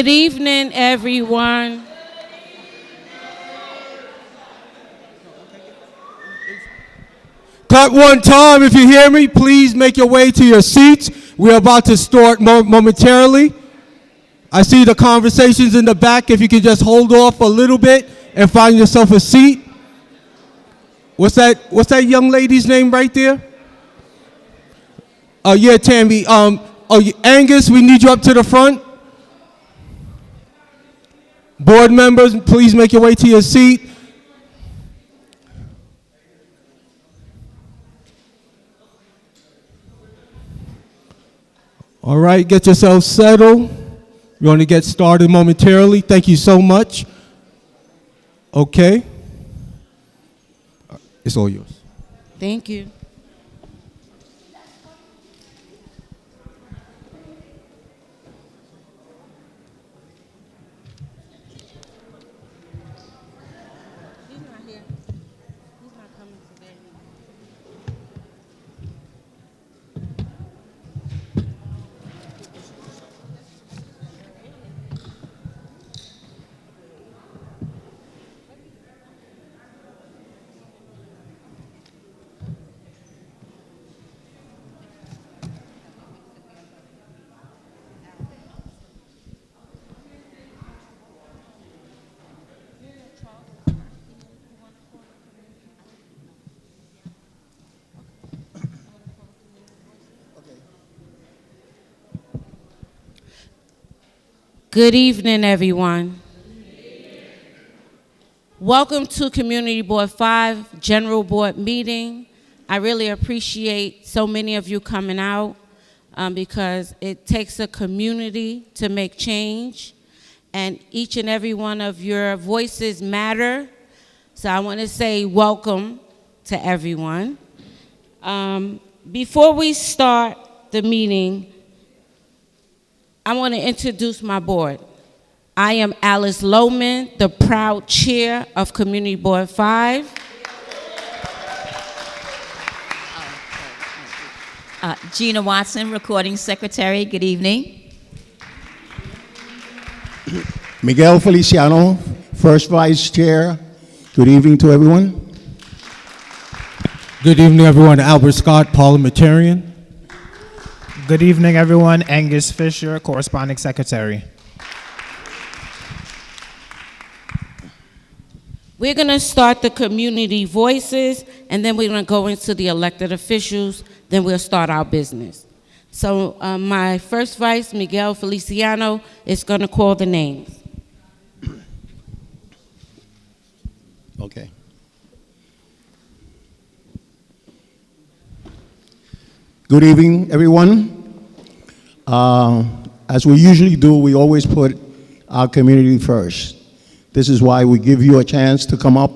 Good evening, everyone. Cut one time, if you hear me, please make your way to your seats. We're about to start momentarily. I see the conversations in the back. If you could just hold off a little bit and find yourself a seat. What's that young lady's name right there? Yeah, Tammy. Angus, we need you up to the front. Board members, please make your way to your seat. All right, get yourself settled. We're going to get started momentarily. Thank you so much. Okay. It's all yours. Thank you. He's not here. He's not coming today. Good evening, everyone. Welcome to Community Board 5 General Board meeting. I really appreciate so many of you coming out because it takes a community to make change, and each and every one of your voices matter. So I want to say welcome to everyone. Before we start the meeting, I want to introduce my board. I am Alice Lohman, the proud chair of Community Board 5. Gina Watson, recording secretary. Good evening. Miguel Feliciano, first vice chair. Good evening to everyone. Good evening, everyone. Albert Scott, parliamentarian. Good evening, everyone. Angus Fisher, corresponding secretary. We're going to start the community voices, and then we're going to go into the elected officials. Then we'll start our business. So my first vice, Miguel Feliciano, is going to call the names. Okay. Good evening, everyone. As we usually do, we always put our community first. This is why we give you a chance to come up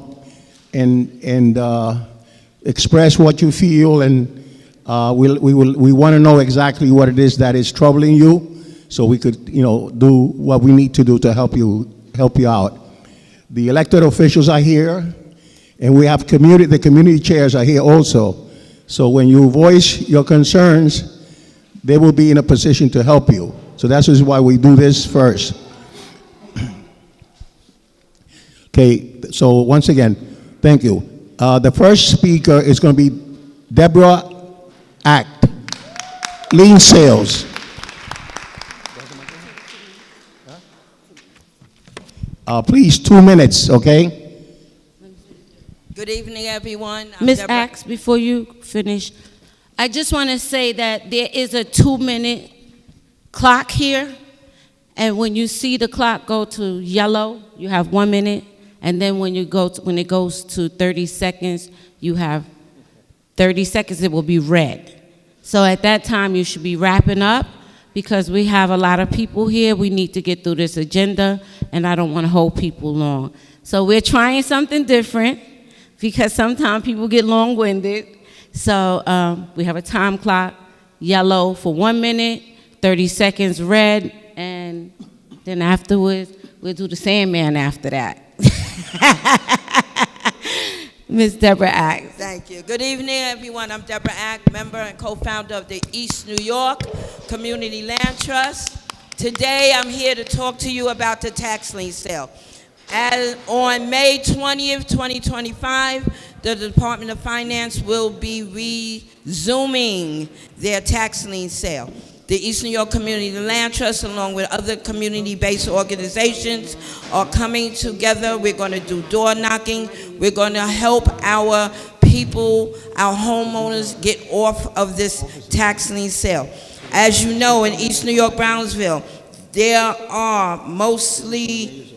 and express what you feel, and we want to know exactly what it is that is troubling you, so we could, do what we need to do to help you out. The elected officials are here, and we have the community chairs are here also. So when you voice your concerns, they will be in a position to help you. So that's why we do this first. Okay, so once again, thank you. The first speaker is going to be Deborah Act, Lien Sales. Please, 2 minutes, okay? Good evening, everyone. Ms. Axe, before you finish, I just want to say that there is a 2-minute clock here, and when you see the clock go to yellow, you have 1 minute, and then when it goes to 30 seconds, you have 30 seconds, it will be red. So at that time, you should be wrapping up, because we have a lot of people here. We need to get through this agenda, and I don't want to hold people long. So we're trying something different, because sometimes people get long-winded. So we have a time clock, yellow for 1 minute, 30 seconds red, and then afterwards, we'll do the Sandman after that. Ms. Deborah Axe. Thank you. Good evening, everyone. I'm Deborah Ack, member and co-founder of the East New York Community Land Trust. Today, I'm here to talk to you about the tax lien sale. As on May 20th, 2025, the Department of Finance will be resuming their tax lien sale. The East New York Community Land Trust, along with other community-based organizations, are coming together. We're going to do door knocking. We're going to help our people, our homeowners, get off of this tax lien sale. As you know, in East New York, Brownsville, there are mostly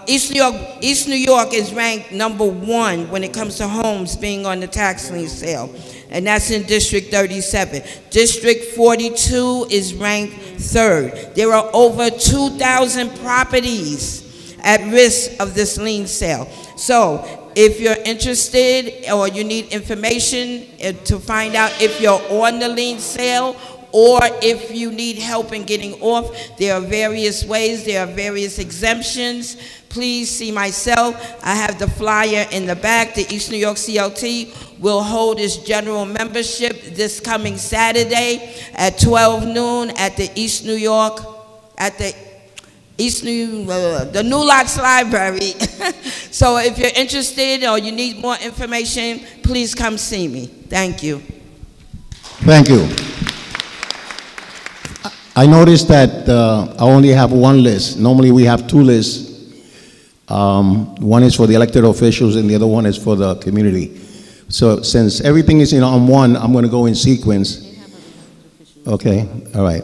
East New York is ranked #1 when it comes to homes being on the tax lien sale, and that's in District 37. District 42 is ranked 3rd. There are over 2,000 properties at risk of this lien sale. So if you're interested or you need information to find out if you're on the lien sale, or if you need help in getting off, there are various ways, there are various exemptions. Please see myself. I have the flyer in the back. The East New York CLT will hold its general membership this coming Saturday at 12 noon at the East New York, at the New Locks Library. So if you're interested or you need more information, please come see me. Thank you. Thank you. I noticed that I only have one list. Normally we have 2 lists. One is for the elected officials and the other one is for the community. So since everything is on one, I'm going to go in sequence. Okay, all right.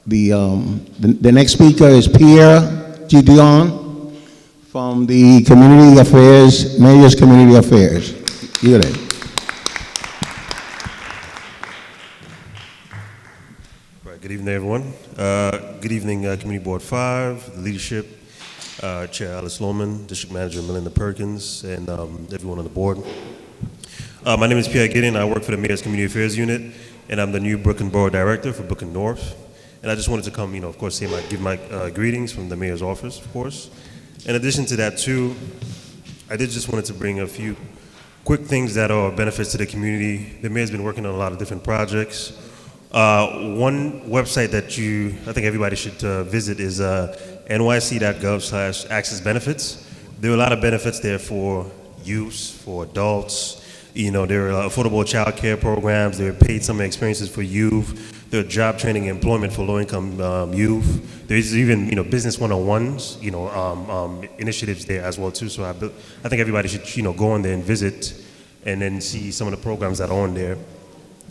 The next speaker is Pierre Gideon from the Community Affairs, Mayor's Community Affairs. You're there. Good evening, everyone. Good evening, Community Board 5, the leadership, Chair Alice Lohman, District Manager Melinda Perkins, and everyone on the board. My name is Pierre Gideon. I work for the Mayor's Community Affairs Unit, and I'm the new Brooklyn Borough Director for Brooklyn North. And I just wanted to come, of course, give my greetings from the Mayor's office, of course. In addition to that, too, I just wanted to bring a few quick things that are benefits to the community. The Mayor's been working on a lot of different projects. One website that I think everybody should visit is nyc.gov/access benefits. There are a lot of benefits there for youth, for adults. There are affordable child care programs. There are paid summer experiences for youth. There are job training and employment for low-income youth. There's even, business one-on-ones, initiatives there as well, too. So I think everybody should, go on there and visit and then see some of the programs that are on there.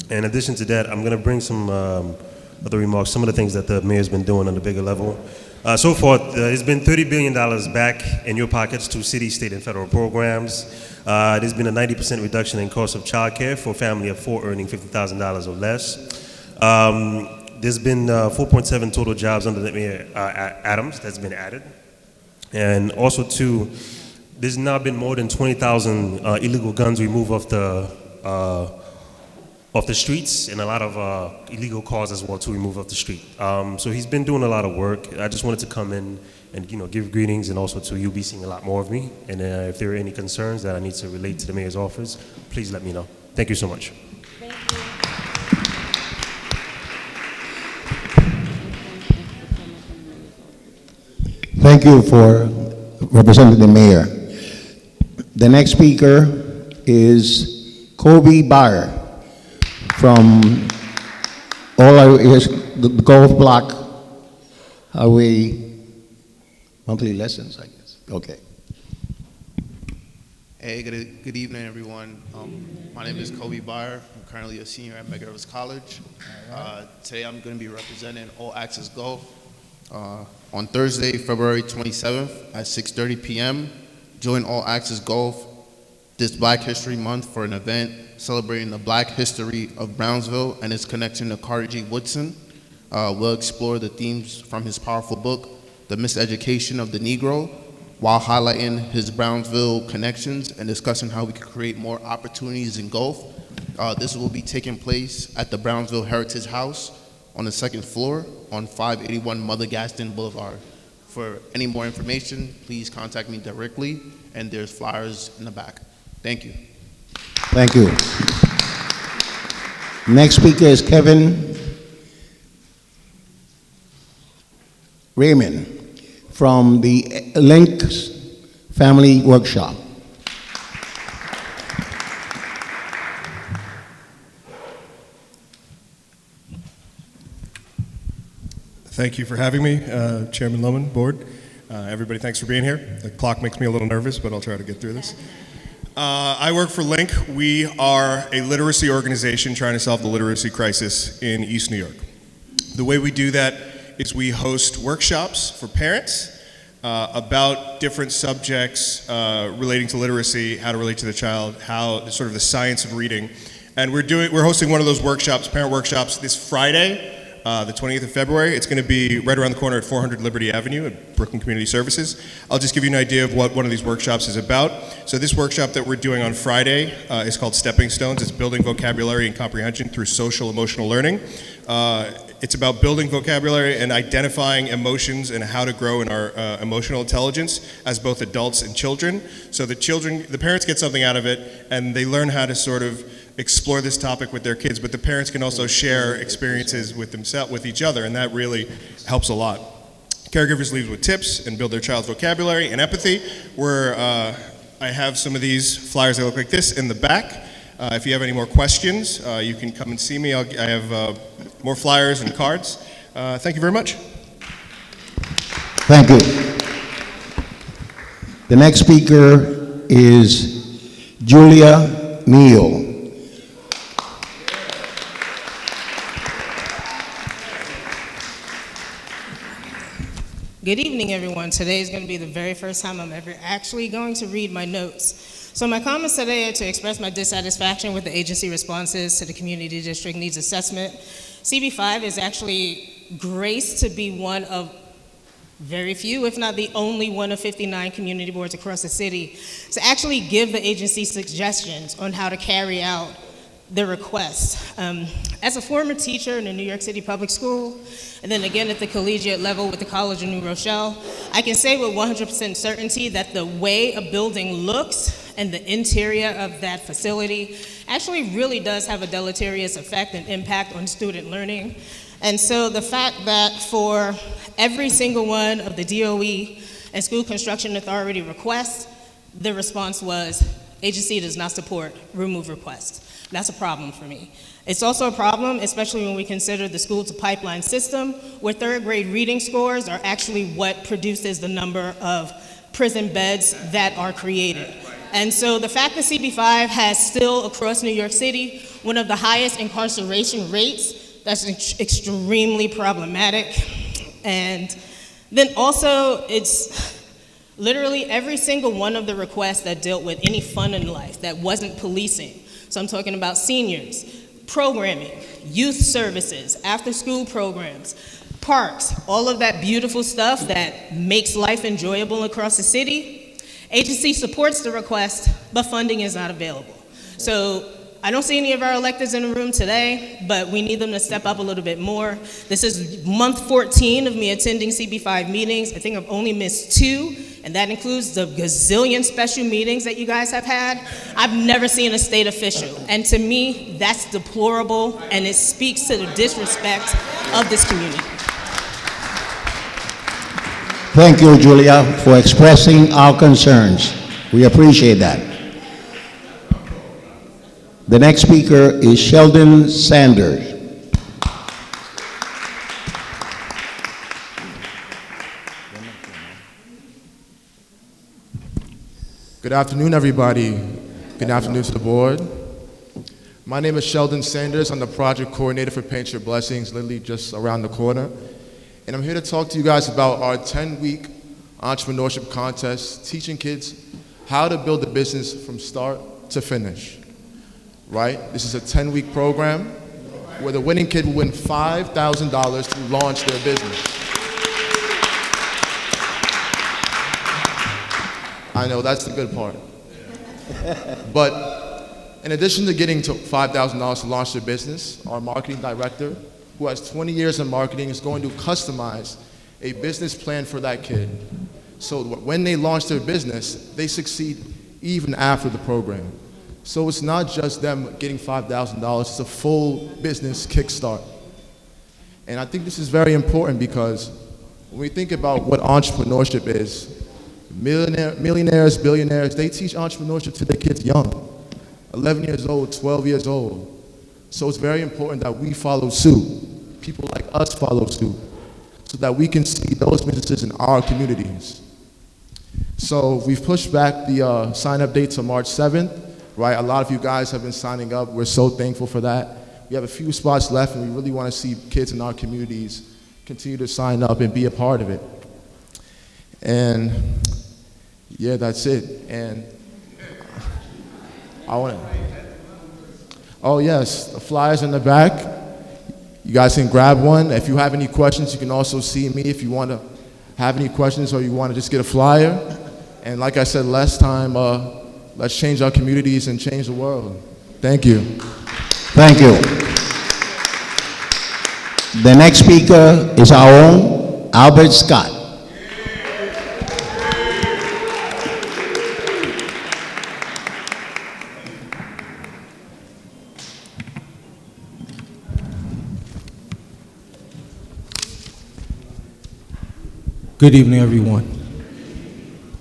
In addition to that, I'm going to bring some other remarks, some of the things that the mayor's been doing on the bigger level. So far, it's been $30 billion back in your pockets to city, state, and federal programs. There's been a 90% reduction in cost of child care for a family of 4 earning $50,000 or less. There's been 4.7 total jobs under the Mayor Adams that's been added. And also, too, there's now been more than 20,000 illegal guns removed off the streets, and a lot of illegal cars as well to remove off the street. So he's been doing a lot of work. I just wanted to come in and give greetings, and also to you'll be seeing a lot more of me. And if there are any concerns that I need to relate to the mayor's office, please let me know. Thank you so much. Thank you for representing the mayor. The next speaker is Kobe Bayer from the golf block highway monthly lessons, I guess. Okay. Hey, good evening, everyone. My name is Kobe Bayer. I'm currently a senior at McGirvis College. Today I'm going to be representing All Access Golf. On Thursday, February 27th at 6:30 p.m., join All Access Golf this Black History Month for an event celebrating the Black history of Brownsville and its connection to Carter G. Woodson. We'll explore the themes from his powerful book, The Miseducation of the Negro, while highlighting his Brownsville connections and discussing how we can create more opportunities in golf. This will be taking place at the Brownsville Heritage House on the 2nd floor on 581 Mother Gaston Boulevard. For any more information, please contact me directly, and there's flyers in the back. Thank you. Thank you. Next speaker is Kevin Raymond from the Links Family Workshop. Thank you for having me, Chairman Lohman, Board. Everybody, thanks for being here. The clock makes me a little nervous, but I'll try to get through this. I work for Link. We are a literacy organization trying to solve the literacy crisis in East New York. The way we do that is we host workshops for parents about different subjects relating to literacy, how to relate to the child, how sort of the science of reading. And we're hosting one of those workshops, parent workshops, this Friday, the 20th of February. It's going to be right around the corner at 400 Liberty Avenue at Brooklyn Community Services. I'll just give you an idea of what one of these workshops is about. So this workshop that we're doing on Friday is called Stepping Stones. It's building vocabulary and comprehension through social emotional learning. It's about building vocabulary and identifying emotions and how to grow in our emotional intelligence as both adults and children. So the parents get something out of it and they learn how to sort of explore this topic with their kids, but the parents can also share experiences with themselves, with each other, and that really helps a lot. Caregivers leave with tips and build their child's vocabulary and empathy. I have some of these flyers that look like this in the back. If you have any more questions, you can come and see me. I have more flyers and cards. Thank you very much. Thank you. The next speaker is Julia Neal. Good evening, everyone. Today is going to be the very first time I'm ever actually going to read my notes. So my comments today are to express my dissatisfaction with the agency responses to the Community District Needs Assessment. CB5 is actually graced to be one of very few, if not the only one of 59 community boards across the city, to actually give the agency suggestions on how to carry out the request. As a former teacher in a New York City public school, and then again at the collegiate level with the College of New Rochelle, I can say with 100% certainty that the way a building looks and the interior of that facility actually really does have a deleterious effect and impact on student learning. And so the fact that for every single one of the DOE and School Construction Authority requests, the response was, agency does not support remove requests. That's a problem for me. It's also a problem, especially when we consider the school to pipeline system, where third grade reading scores are actually what produces the number of prison beds that are created. And so the fact that CB5 has still, across New York City, one of the highest incarceration rates, that's extremely problematic. And then also, it's literally every single one of the requests that dealt with any fun in life that wasn't policing. So I'm talking about seniors, programming, youth services, after-school programs, parks, all of that beautiful stuff that makes life enjoyable across the city. Agency supports the request, but funding is not available. So I don't see any of our electeds in the room today, but we need them to step up a little bit more. This is month 14 of me attending CB5 meetings. I think I've only missed 2, and that includes the gazillion special meetings that you guys have had. I've never seen a state official, and to me, that's deplorable, and it speaks to the disrespect of this community. Thank you, Julia, for expressing our concerns. We appreciate that. The next speaker is Sheldon Sanders. Good afternoon, everybody. Good afternoon to the board. My name is Sheldon Sanders. I'm the project coordinator for Paint Your Blessings, literally just around the corner. And I'm here to talk to you guys about our 10-week entrepreneurship contest, teaching kids how to build a business from start to finish. Right? This is a 10-week program where the winning kid will win $5,000 to launch their business. I know, that's the good part. But in addition to getting to $5,000 to launch their business, our marketing director, who has 20 years in marketing, is going to customize a business plan for that kid. So when they launch their business, they succeed even after the program. So it's not just them getting $5,000, it's a full business kickstart. And I think this is very important because When we think about what entrepreneurship is, millionaires, billionaires, they teach entrepreneurship to their kids young, 11 years old, 12 years old. So it's very important that we follow suit. People like us follow suit, so that we can see those businesses in our communities. So we've pushed back the sign-up date to March 7th, right? A lot of you guys have been signing up. We're so thankful for that. We have a few spots left, and we really want to see kids in our communities continue to sign up and be a part of it. And yeah, that's it. And I want to, oh yes, the flyers in the back. You guys can grab one. If you have any questions, you can also see me if you want to have any questions or you want to just get a flyer. And like I said last time, let's change our communities and change the world. Thank you. Thank you. The next speaker is our own Albert Scott. Good evening, everyone.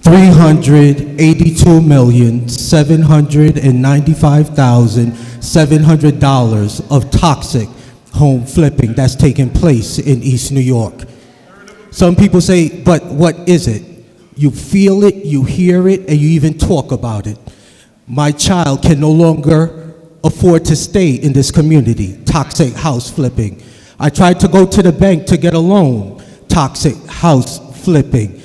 $382,795,700 of toxic home flipping that's taking place in East New York. Some people say, but what is it? You feel it, you hear it, and you even talk about it. My child can no longer afford to stay in this community, toxic house flipping. I tried to go to the bank to get a loan, toxic house flipping.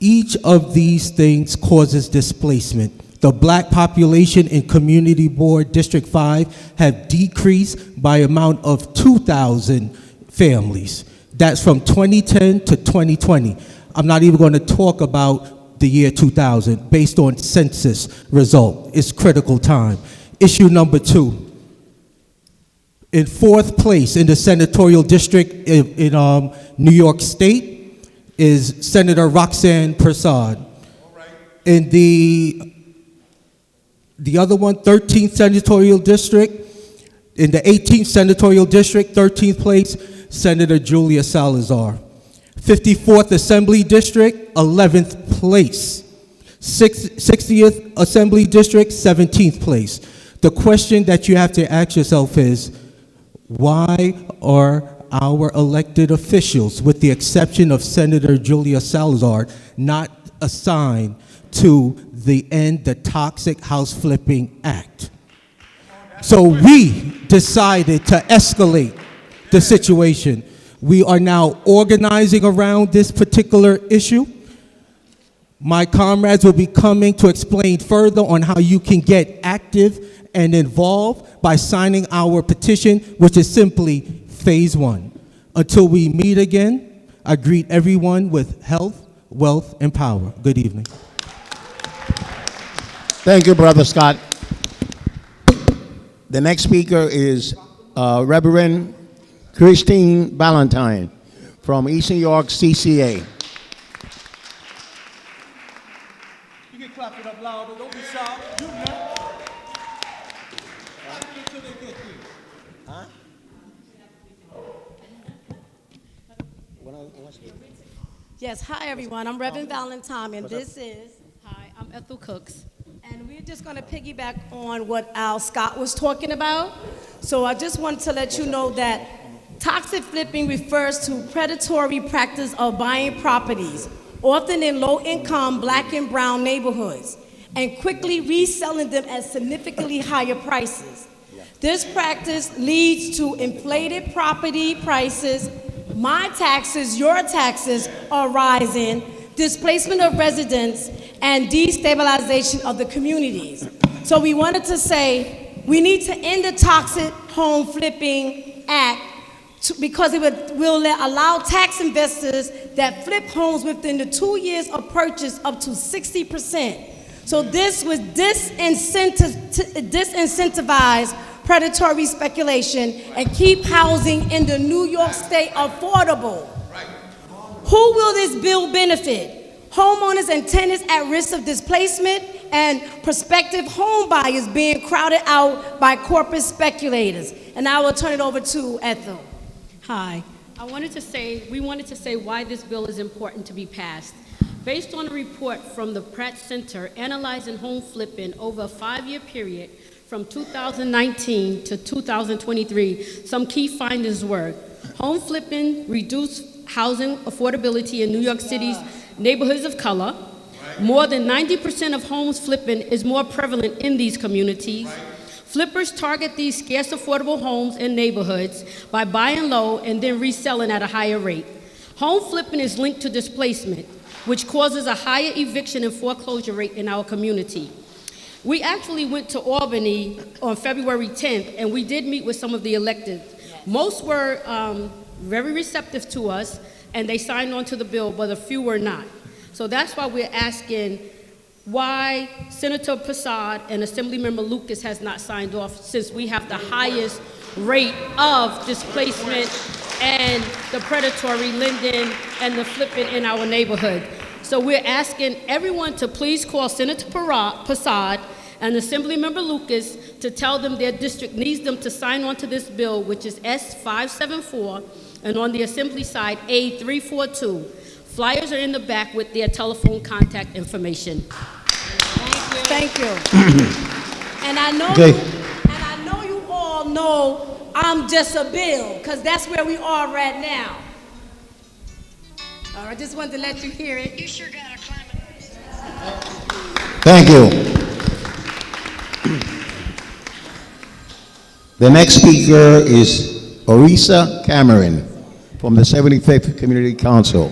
Each of these things causes displacement. The black population in Community Board District 5 have decreased by amount of 2,000 families. That's from 2010 to 2020. I'm not even going to talk about the year 2000 based on census result. It's critical time. Issue number 2. In 4th place in the senatorial district in New York State is Senator Roxanne Prasad. In the other one, 13th senatorial district, in the 18th senatorial district, 13th place, Senator Julia Salazar. 54th Assembly District, 11th place. 60th Assembly District, 17th place. The question that you have to ask yourself is, why are our elected officials, with the exception of Senator Julia Salazar, not assigned to the End the Toxic House Flipping Act? So we decided to escalate the situation. We are now organizing around this particular issue. My comrades will be coming to explain further on how you can get active and involved by signing our petition, which is simply phase 1. Until we meet again, I greet everyone with health, wealth, and power. Good evening. Thank you, Brother Scott. The next speaker is Reverend Christine Ballantyne from East New York CCA. You can clap it up louder, don't be shy. You know. Yes, hi everyone. I'm Reverend Valentine, and this is, hi, I'm Ethel Cooks. And we're just going to piggyback on what Al Scott was talking about. So I just wanted to let you know that toxic flipping refers to predatory practice of buying properties, often in low-income black and brown neighborhoods, and quickly reselling them at significantly higher prices. This practice leads to inflated property prices. My taxes, your taxes are rising, displacement of residents, and destabilization of the communities. So we wanted to say we need to end the Toxic Home Flipping Act because it will allow tax investors that flip homes within the 2 years of purchase up to 60%. So this would disincentivize predatory speculation and keep housing in the New York State affordable. Who will this bill benefit? Homeowners and tenants at risk of displacement and prospective home buyers being crowded out by corporate speculators. And I will turn it over to Ethel. Hi. We wanted to say why this bill is important to be passed. Based on a report from the Pratt Center analyzing home flipping over a 5-year period from 2019 to 2023, some key findings were: home flipping reduced housing affordability in New York City's neighborhoods of color. More than 90% of homes flipping is more prevalent in these communities. Flippers target these scarce affordable homes and neighborhoods by buying low and then reselling at a higher rate. Home flipping is linked to displacement, which causes a higher eviction and foreclosure rate in our community. We actually went to Albany on February 10th, and we did meet with some of the electeds. Most were very receptive to us, and they signed on to the bill, but a few were not. So that's why we're asking why Senator Prasad and Assemblymember Lucas has not signed off, since we have the highest rate of displacement and the predatory lending and the flipping in our neighborhood. So we're asking everyone to please call Senator Prasad and Assemblymember Lucas to tell them their district needs them to sign on to this bill, which is S574, and on the Assembly side, A342. Flyers are in the back with their telephone contact information. Thank you. And I know you all know I'm just a bill, because that's where we are right now. All right, I just wanted to let you hear it. You sure got a climate. Thank you. The next speaker is Orisa Cameron from the 75th Community Council.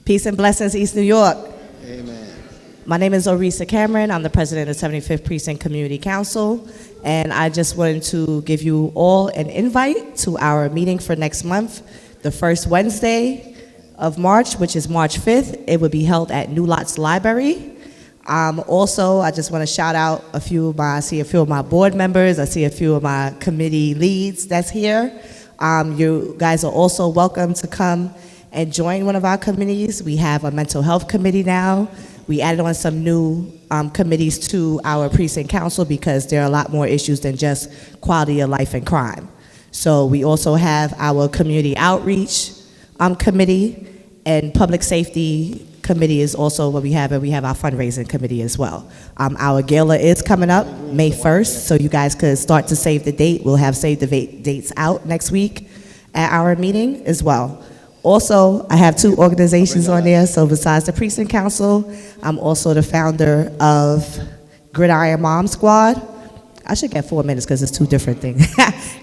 Peace and blessings, East New York. Amen. My name is Orisa Cameron. I'm the president of the 75th Precinct Community Council, and I just wanted to give you all an invite to our meeting for next month, the first Wednesday of March, which is March 5th. It will be held at New Lots Library. Also, I just want to shout out I see a few of my board members, I see a few of my committee leads that's here. You guys are also welcome to come and join one of our committees. We have a mental health committee now. We added on some new committees to our precinct council because there are a lot more issues than just quality of life and crime. So we also have our community outreach committee, and public safety committee is also what we have, and we have our fundraising committee as well. Our gala is coming up May 1st, so you guys could start to save the date. We'll have save the dates out next week at our meeting as well. Also, I have 2 organizations on there, so besides the Precinct Council, I'm also the founder of Gridiron Mom Squad. I should get 4 minutes because it's 2 different things.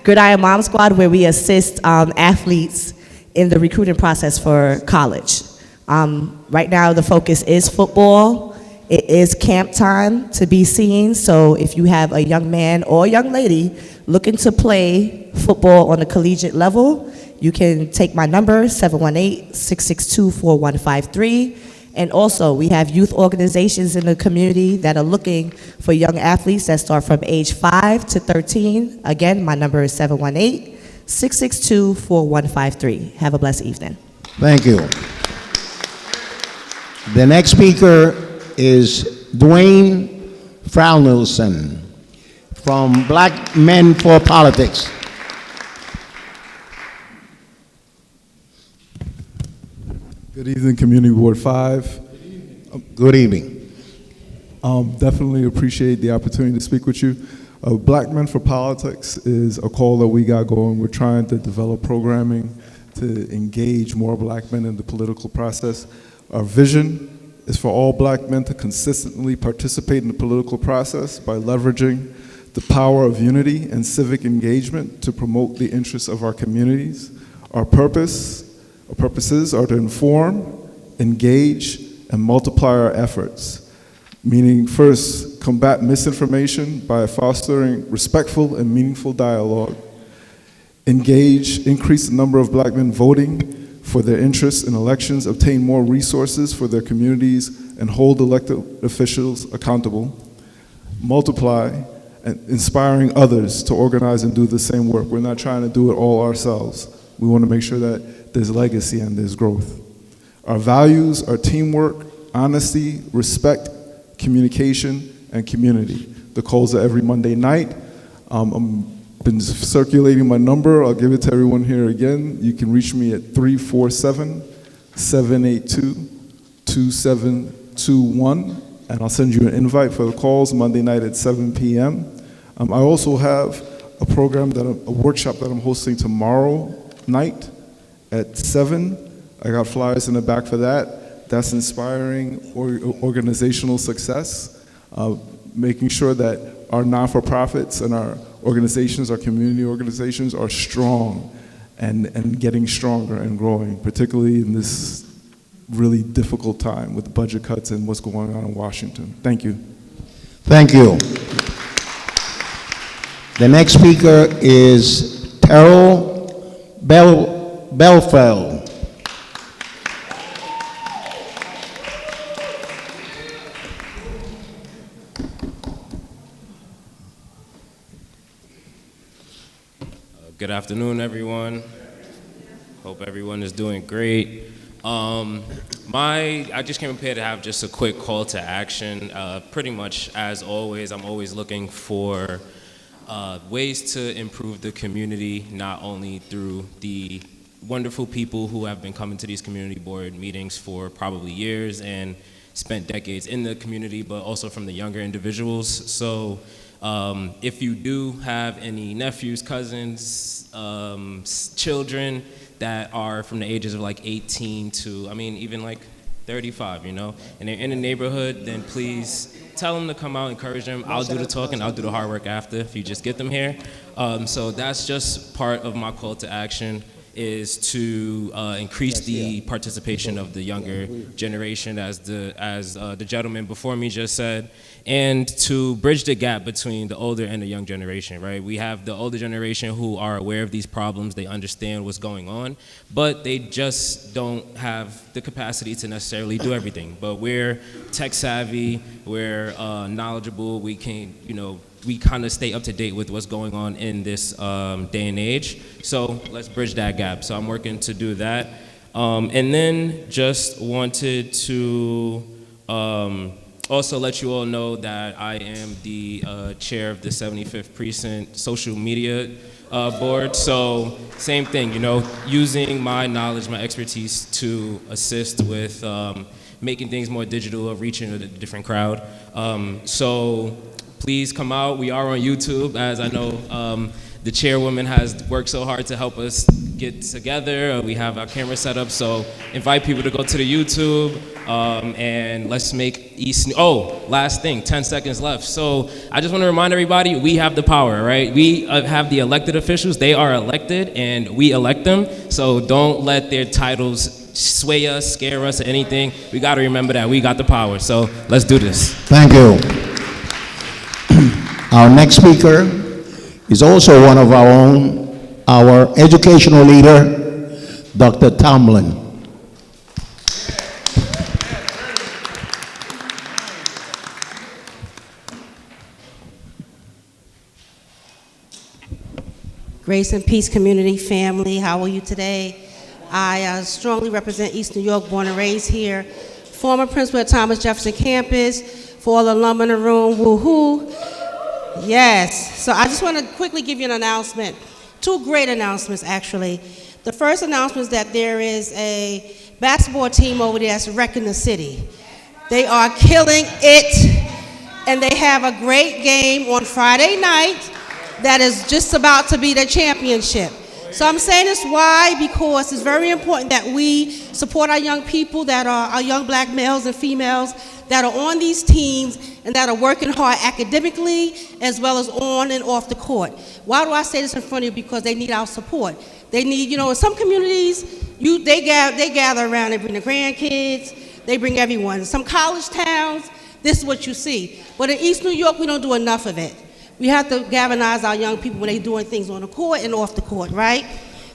Gridiron Mom Squad, where we assist athletes in the recruiting process for college. Right now, the focus is football. It is camp time to be seen, so if you have a young man or young lady looking to play football on a collegiate level, you can take my number, 718-662-4153. And also, we have youth organizations in the community that are looking for young athletes that start from age 5 to 13. Again, my number is 718-662-4153. Have a blessed evening. Thank you. The next speaker is Dwayne Frauenelson from Black Men for Politics. Good evening, Community Ward 5. Good evening. Definitely appreciate the opportunity to speak with you. Black Men for Politics is a call that we got going. We're trying to develop programming to engage more black men in the political process. Our vision is for all black men to consistently participate in the political process by leveraging the power of unity and civic engagement to promote the interests of our communities. Our purposes are to inform, engage, and multiply our efforts, meaning first, combat misinformation by fostering respectful and meaningful dialogue, increase the number of black men voting for their interests in elections, obtain more resources for their communities, and hold elected officials accountable, multiply, and inspiring others to organize and do the same work. We're not trying to do it all ourselves. We want to make sure that there's legacy and there's growth. Our values are teamwork, honesty, respect, communication, and community. The calls are every Monday night. I've been circulating my number. I'll give it to everyone here again. You can reach me at 347-782-2721, and I'll send you an invite for the calls Monday night at 7 p.m. I also have a workshop that I'm hosting tomorrow night at 7. I got flyers in the back for that. That's inspiring organizational success, making sure that our non-for-profits and our organizations, our community organizations are strong and getting stronger and growing, particularly in this really difficult time with budget cuts and what's going on in Washington. Thank you. Thank you. The next speaker is Terrell Belfeld. Good afternoon, everyone. Hope everyone is doing great. I just came prepared to have just a quick call to action. Pretty much, as always, I'm always looking for ways to improve the community, not only through the wonderful people who have been coming to these community board meetings for probably years and spent decades in the community, but also from the younger individuals. So if you do have any nephews, cousins, children that are from the ages of like 18 to, even like 35, and they're in the neighborhood, then please tell them to come out, encourage them. I'll do the talking, I'll do the hard work after if you just get them here. So that's just part of my call to action, is to increase the participation of the younger generation, as the gentleman before me just said, and to bridge the gap between the older and the young generation, right? We have the older generation who are aware of these problems, they understand what's going on, but they just don't have the capacity to necessarily do everything. But we're tech savvy, we're knowledgeable, we can, we kind of stay up to date with what's going on in this day and age. So let's bridge that gap. So I'm working to do that. And then just wanted to also let you all know that I am the chair of the 75th Precinct social media board. So same thing, using my knowledge, my expertise to assist with making things more digital, reaching a different crowd. So please come out. We are on YouTube, as I know the chairwoman has worked so hard to help us get together. We have our camera set up, so invite people to go to the YouTube, and let's make East. Oh, last thing, 10 seconds left. So I just want to remind everybody, we have the power, right? We have the elected officials. They are elected, and we elect them. So don't let their titles sway us, scare us, or anything. We got to remember that we got the power. So let's do this. Thank you. Our next speaker is also one of our own, our educational leader, Dr. Tomlin. Grace and peace, community, family. How are you today? I strongly represent East New York, born and raised here. Former principal at Thomas Jefferson campus. For all the alum in the room, woohoo. Yes, so I just want to quickly give you an announcement. Two great announcements, actually. The first announcement is that there is a basketball team over there that's wrecking the city. They are killing it, and they have a great game on Friday night that is just about to be the championship. So I'm saying this why? Because it's very important that we support our young people, that are our young black males and females that are on these teams and that are working hard academically as well as on and off the court. Why do I say this in front of you? Because they need our support. They need, in some communities, they gather around, they bring the grandkids, they bring everyone. Some college towns, this is what you see. But in East New York, we don't do enough of it. We have to galvanize our young people when they're doing things on the court and off the court, right?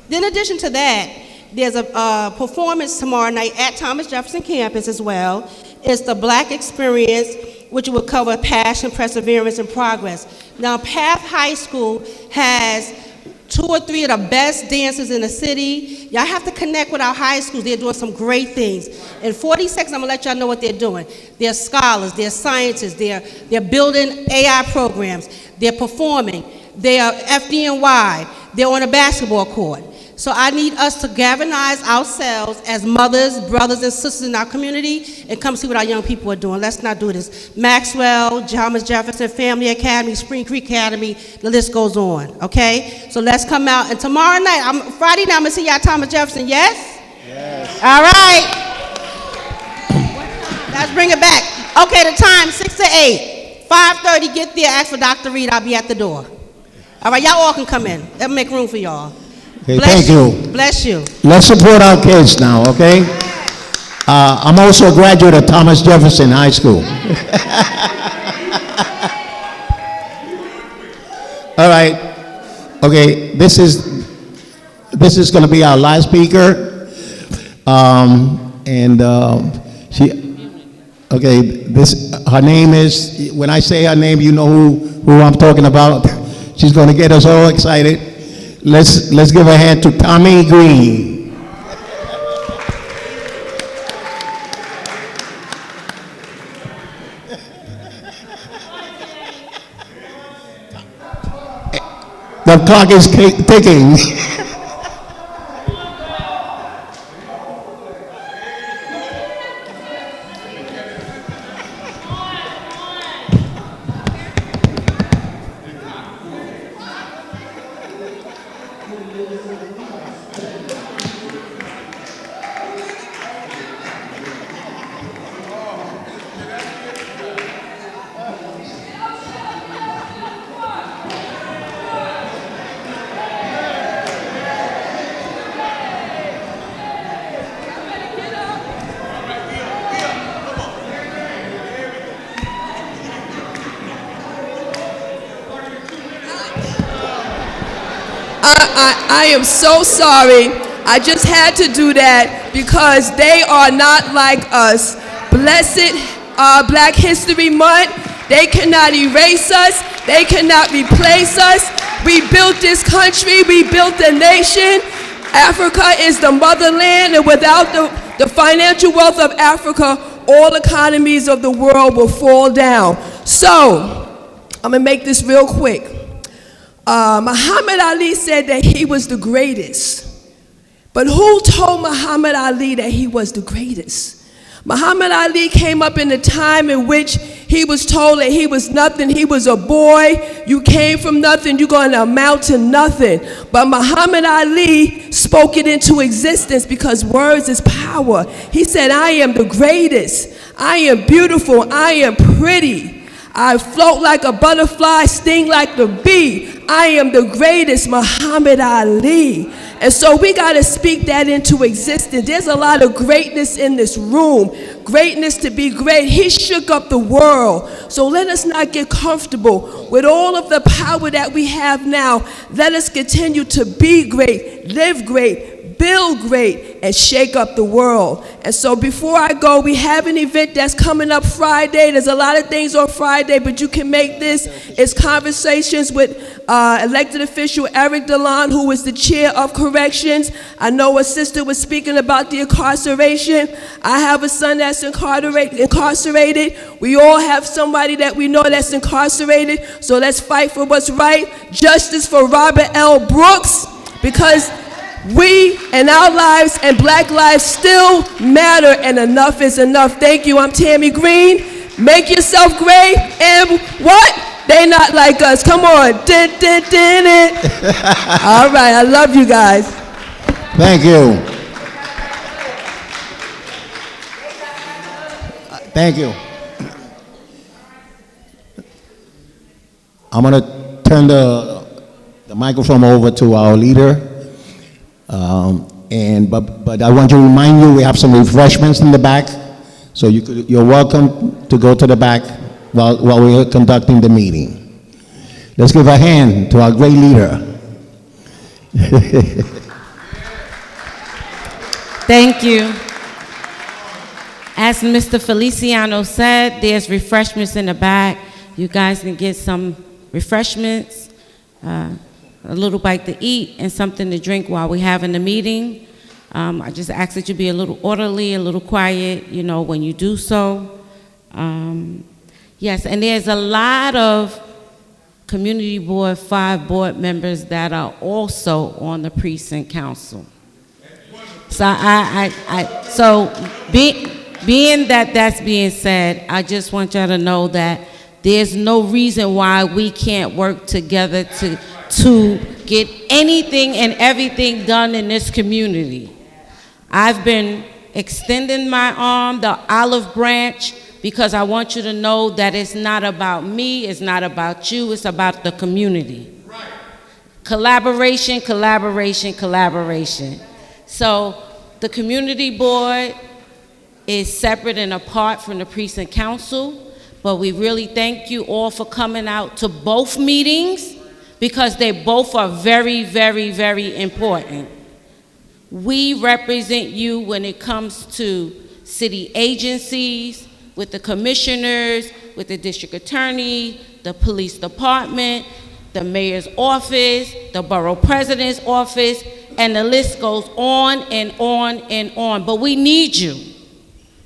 Then in addition to that, there's a performance tomorrow night at Thomas Jefferson campus as well. It's the Black Experience, which will cover passion, perseverance, and progress. Now, Path High School has 2 or 3 of the best dancers in the city. Y'all have to connect with our high schools. They're doing some great things. In 40 seconds, I'm gonna let y'all know what they're doing. They're scholars, they're scientists, they're building AI programs, they're performing, they are FDNY, they're on a basketball court. So I need us to galvanize ourselves as mothers, brothers, and sisters in our community and come see what our young people are doing. Let's not do this. Maxwell, Thomas Jefferson Family Academy, Spring Creek Academy, the list goes on, okay? So let's come out. And tomorrow night, Friday night, I'm gonna see y'all at Thomas Jefferson, yes? Yes. All right. Let's bring it back. Okay, the time, 6 to 8. 5:30, get there, ask for Dr. Reed, I'll be at the door. All right, y'all all can come in. Let's make room for y'all. Okay, thank you. Bless you. Let's support our kids now, okay? I'm also a graduate of Thomas Jefferson High School. All right. Okay, this is going to be our last speaker, her name is. When I say her name, you know who I'm talking about. She's going to get us all excited. Let's give a hand to Tommy Green. The clock is ticking. I am so sorry. I just had to do that because they are not like us. Blessed Black History Month. They cannot erase us. They cannot replace us. We built this country. We built a nation. Africa is the motherland, and without the financial wealth of Africa, all economies of the world will fall down. So, I'm going to make this real quick. Muhammad Ali said that he was the greatest. But who told Muhammad Ali that he was the greatest? Muhammad Ali came up in a time in which he was told that he was nothing. He was a boy. You came from nothing. You're going to amount to nothing. But Muhammad Ali spoke it into existence because words is power. He said, I am the greatest. I am beautiful. I am pretty. I float like a butterfly, sting like the bee. I am the greatest, Muhammad Ali. And so we got to speak that into existence. There's a lot of greatness in this room. Greatness to be great. He shook up the world. So let us not get comfortable with all of the power that we have now. Let us continue to be great, live great, build great, and shake up the world. And so before I go, we have an event that's coming up Friday. There's a lot of things on Friday, but you can make this. It's conversations with elected official Eric DeLon, who is the chair of corrections. I know a sister was speaking about the incarceration. I have a son that's incarcerated. We all have somebody that we know that's incarcerated. So let's fight for what's right. Justice for Robert L. Brooks, because we and our lives and black lives still matter, and enough is enough. Thank you. I'm Tammy Green. Make yourself great, and what? They not like us. Come on. Din, din, din, din. All right. I love you guys. Thank you. Thank you. I'm going to turn the microphone over to our leader. But I want to remind you, we have some refreshments in the back, so you're welcome to go to the back while we're conducting the meeting. Let's give a hand to our great leader. Thank you. As Mr. Feliciano said, there's refreshments in the back. You guys can get some refreshments. a little bite to eat and something to drink while we're having the meeting. I just ask that you be a little orderly, a little quiet, when you do so. Yes, and there's a lot of Community Board 5 board members that are also on the precinct council. So being that that's being said, I just want y'all to know that there's no reason why we can't work together to get anything and everything done in this community. I've been extending my arm, the olive branch, because I want you to know that it's not about me, it's not about you, it's about the community. Right. Collaboration, collaboration, collaboration. So the community board is separate and apart from the precinct council, but we really thank you all for coming out to both meetings because they both are very, very, very important. We represent you when it comes to city agencies, with the commissioners, with the district attorney, the police department, the mayor's office, the borough president's office, and the list goes on and on and on. But we need you.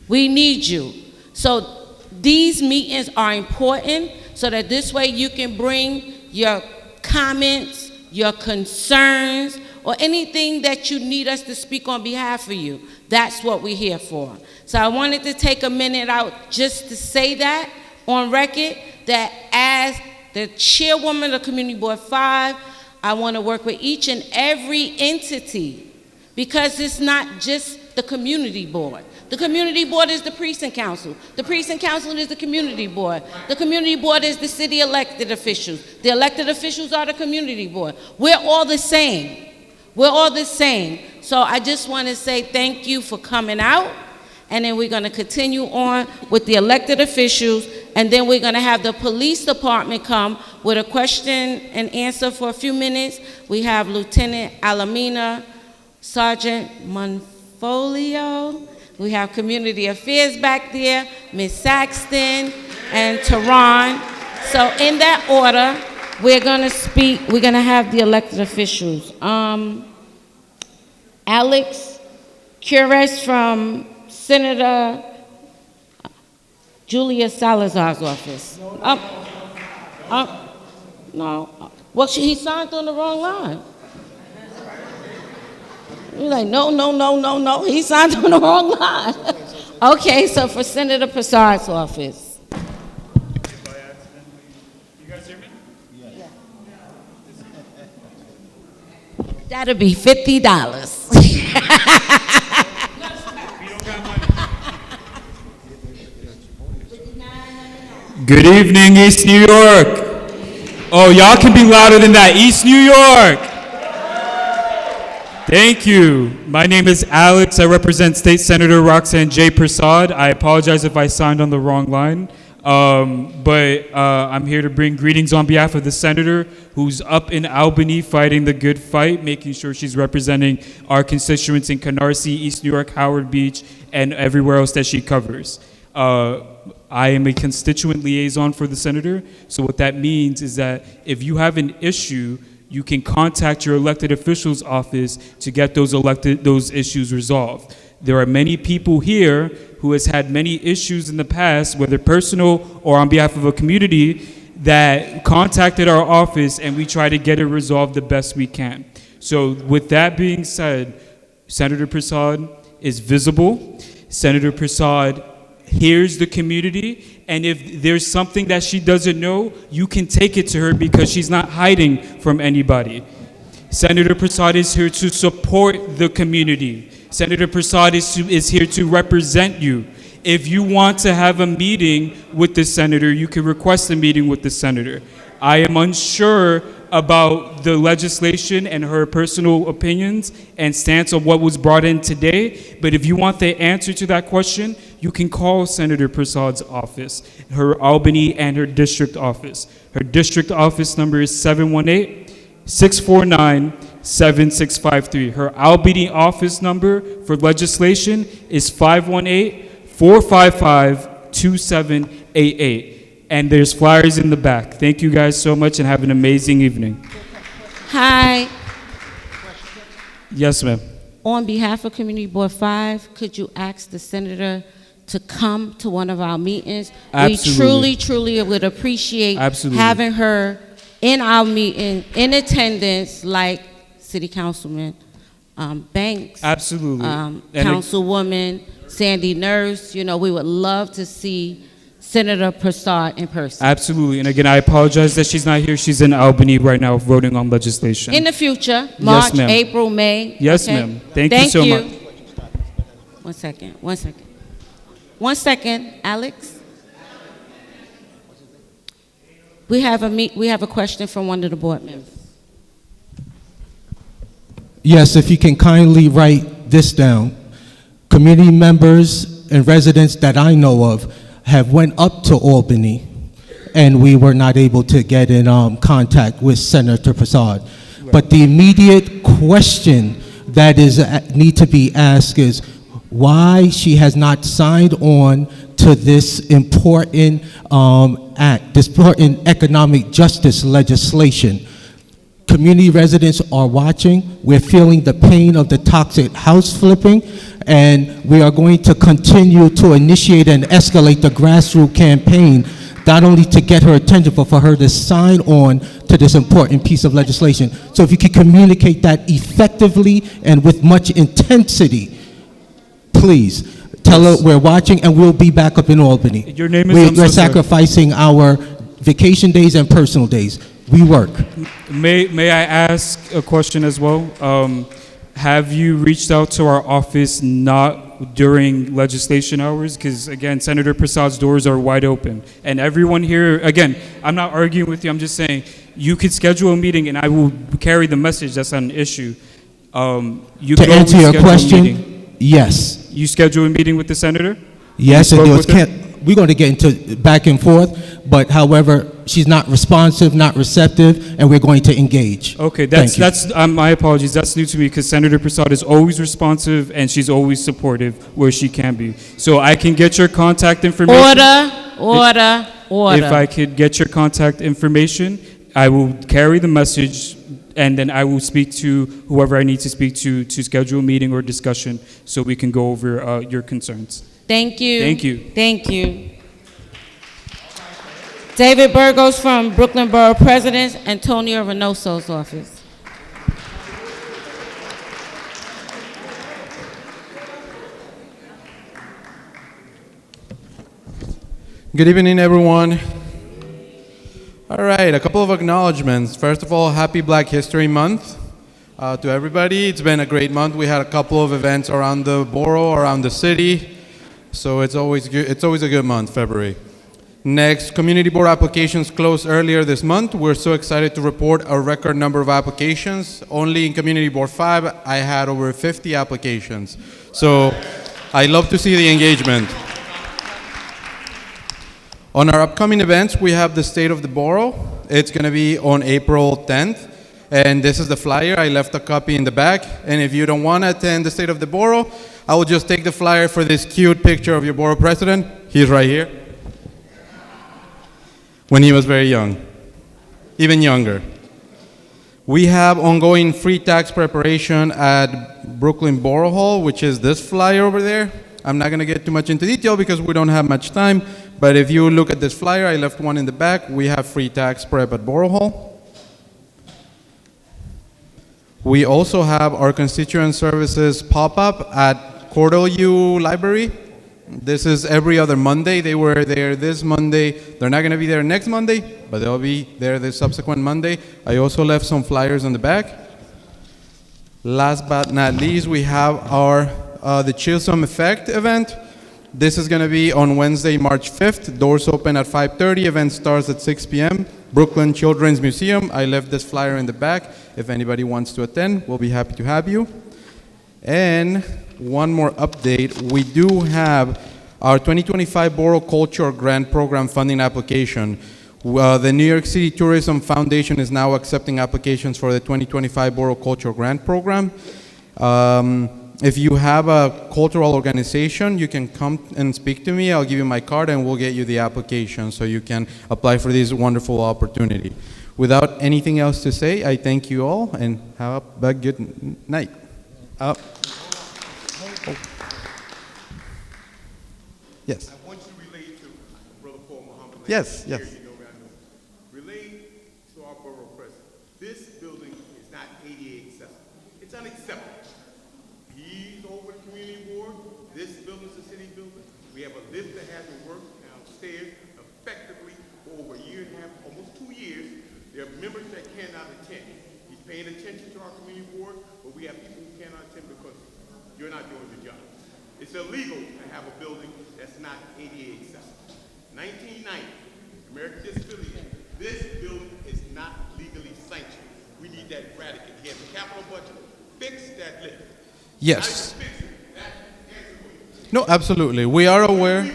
We need you. So these meetings are important so that this way you can bring your comments, your concerns, or anything that you need us to speak on behalf of you. That's what we're here for. So I wanted to take a minute out just to say that on record, that as the chairwoman of Community Board 5, I want to work with each and every entity because it's not just the community board. The community board is the precinct council. The precinct council is the community board. The community board is the city elected officials. The elected officials are the community board. We're all the same. We're all the same. So I just want to say thank you for coming out. And then we're going to continue on with the elected officials. And then we're going to have the police department come with a question and answer for a few minutes. We have Lieutenant Alamina, Sergeant Monfolio. We have Community Affairs back there, Ms. Saxton, and Tehran. So in that order, we're going to speak. We're going to have the elected officials. Alex Cures from Senator Julia Salazar's office. No. Well, he signed on the wrong line. You're like, no. He signed on the wrong line. Okay, so for Senator Pressad's office. You guys hear me? Yeah. That'll be $50. Good evening, East New York. Oh, y'all can be louder than that. East New York. Thank you. My name is Alex. I represent State Senator Roxanne J. Prasad. I apologize if I signed on the wrong line, but I'm here to bring greetings on behalf of the senator who's up in Albany fighting the good fight, making sure she's representing our constituents in Canarsie, East New York, Howard Beach, and everywhere else that she covers. I am a constituent liaison for the senator, so what that means is that if you have an issue, you can contact your elected official's office to get those issues resolved. There are many people here who has had many issues in the past, whether personal or on behalf of a community, that contacted our office and we try to get it resolved the best we can. So with that being said, Senator Prasad is visible. Senator Prasad hears the community, and if there's something that she doesn't know, you can take it to her because she's not hiding from anybody. Senator Prasad is here to support the community. Senator Prasad is here to represent you. If you want to have a meeting with the senator, you can request a meeting with the senator. I am unsure about the legislation and her personal opinions and stance on what was brought in today, but if you want the answer to that question, you can call Senator Prasad's office, her Albany and her district office. Her district office number is 718-649-7653. Her Albany office number for legislation is 518-455-2788. And there's flyers in the back. Thank you guys so much and have an amazing evening. Hi. Yes, ma'am. On behalf of Community Board 5, could you ask the senator to come to one of our meetings? Absolutely. We truly would appreciate Absolutely. having her in our meeting, in attendance, like City Councilman Banks. Absolutely. And Councilwoman Sandy Nurse. You know, we would love to see Senator Prasad in person. Absolutely. And again, I apologize that she's not here. She's in Albany right now voting on legislation. In the future, March, ma'am. April, May. Yes, okay? ma'am. Thank you so much. One second, one second. One second, Alex. We have a question from one of the board members. Yes, if you can kindly write this down. Community members and residents that I know of have went up to Albany, and we were not able to get in contact with Senator Prasad. But the immediate question that is need to be asked is why she has not signed on to this important act, this important economic justice legislation. Community residents are watching. We're feeling the pain of the toxic house flipping, and we are going to continue to initiate and escalate the grassroots campaign, not only to get her attention, but for her to sign on to this important piece of legislation. So if you can communicate that effectively and with much intensity, please tell her we're watching, and we'll be back up in Albany. Your name is? We're sacrificing our vacation days and personal days. We work. May I ask a question as well? Have you reached out to our office not during legislation hours? Because again, Senator Prasad's doors are wide open. And everyone here, again, I'm not arguing with you, I'm just saying, you could schedule a meeting and I will carry the message. That's not an issue. You To could answer always your schedule a question, meeting. yes. You schedule a meeting with the senator? Yes, You and spoke there was with her? we're going to get into back and forth, but however, she's not responsive, not receptive, and we're going to engage. Okay, Thank you. that's my apologies. That's new to me because Senator Prasad is always responsive and she's always supportive where she can be. So I can get your contact information. Order. If I could get your contact information, I will carry the message and then I will speak to whoever I need to speak to schedule a meeting or discussion so we can go over your concerns. Thank you. Thank you. Thank you. David Burgos from Brooklyn Borough President, Antonio Reynoso's office. Good evening, everyone. All right, a couple of acknowledgements. First of all, happy Black History Month to everybody. It's been a great month. We had a couple of events around the borough, around the city. So it's always good. It's always a good month, February. Next, community board applications closed earlier this month. We're so excited to report a record number of applications. Only in community board 5, I had over 50 applications. So I love to see the engagement. On our upcoming events, we have the State of the Borough. It's going to be on April 10th. And this is the flyer. I left a copy in the back. And if you don't want to attend the State of the Borough, I will just take the flyer for this cute picture of your borough president. He's right here. When he was very young, even younger. We have ongoing free tax preparation at Brooklyn Borough Hall, which is this flyer over there. I'm not going to get too much into detail because we don't have much time. But if you look at this flyer, I left one in the back. We have free tax prep at Borough Hall. We also have our constituent services pop-up at Cordelia Library. This is every other Monday. They were there this Monday. They're not going to be there next Monday, but they'll be there this subsequent Monday. I also left some flyers in the back. Last but not least, we have our the Chisholm Effect event. This is going to be on Wednesday, March 5th. Doors open at 5:30. Event starts at 6 p.m. Brooklyn Children's Museum. I left this flyer in the back. If anybody wants to attend, we'll be happy to have you. And one more update. We do have our 2025 Borough Culture Grant Program funding application. The New York City Tourism Foundation is now accepting applications for the 2025 Borough Culture Grant Program. If you have a cultural organization, you can come and speak to me. I'll give you my card and we'll get you the application so you can apply for this wonderful opportunity. without anything else to say, I thank you all and have a good night. Yes. I want you to relate to Brother Paul Muhammad. Yes, Here yes. you go, man. Relate to our Borough President. This building is not ADA accessible. It's unacceptable. He's over the community board. This building's a city building. We have a lift that hasn't worked downstairs effectively for over a year and a half, almost 2 years. There are members that cannot attend. He's paying attention to our community board, but we have people who cannot attend because you're not doing the job. It's illegal to have a building that's not ADA accessible. 1990, American Disability Act. This building is not legally sanctioned. We need that eradicated. He has a capital budget. Fix that lift. Yes. No, absolutely. We are aware.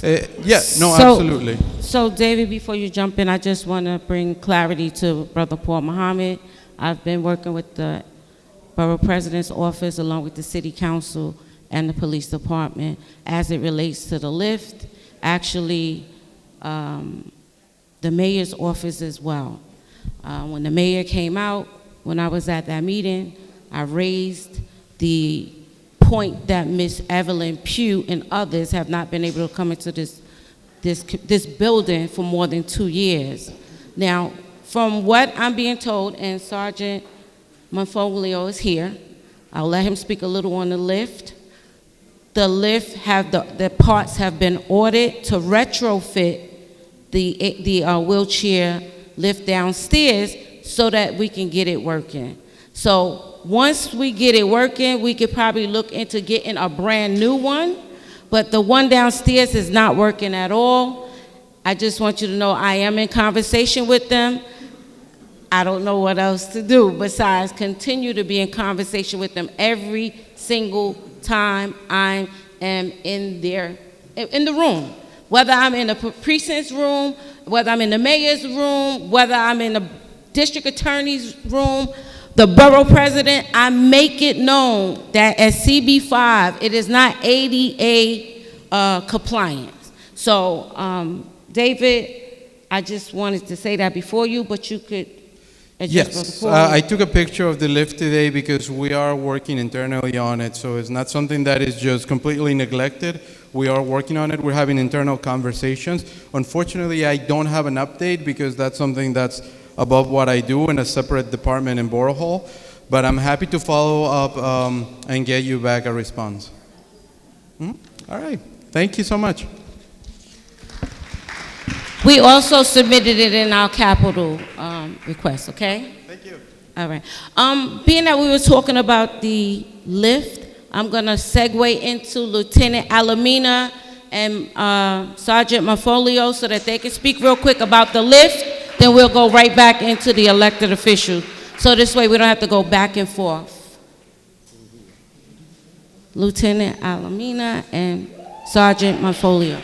Absolutely. So, David, before you jump in, I just want to bring clarity to Brother Paul Muhammad. I've been working with the Borough President's office along with the City Council and the Police Department as it relates to the lift. Actually, the Mayor's office as well. When the Mayor came out, when I was at that meeting, I raised the point that Miss Evelyn Pugh and others have not been able to come into this building for more than 2 years. Now, from what I'm being told, and Sergeant Monfolio is here, I'll let him speak a little on the lift. The lift the parts have been ordered to retrofit the wheelchair lift downstairs so that we can get it working. So once we get it working, we could probably look into getting a brand new one, but the one downstairs is not working at all. I just want you to know I am in conversation with them. I don't know what else to do besides continue to be in conversation with them every single time I am in the room. Whether I'm in the precinct's room, whether I'm in the mayor's room, whether I'm in the district attorney's room, the borough president, I make it known that at CB5, it is not ADA compliance. So, David, I just wanted to say that before you, but you could Yes, I took a picture of the lift today because we are working internally on it, so it's not something that is just completely neglected. We are working on it. We're having internal conversations. Unfortunately, I don't have an update because that's something that's above what I do in a separate department in Borough Hall, but I'm happy to follow up and get you back a response. All right, thank you so much. We also submitted it in our capital request, okay? Thank you. All right. Being that we were talking about the lift, I'm going to segue into Lieutenant Alamina and Sergeant Monfolio so that they can speak real quick about the lift. Then we'll go right back into the elected officials. So this way we don't have to go back and forth. Lieutenant Alamina and Sergeant Monfolio.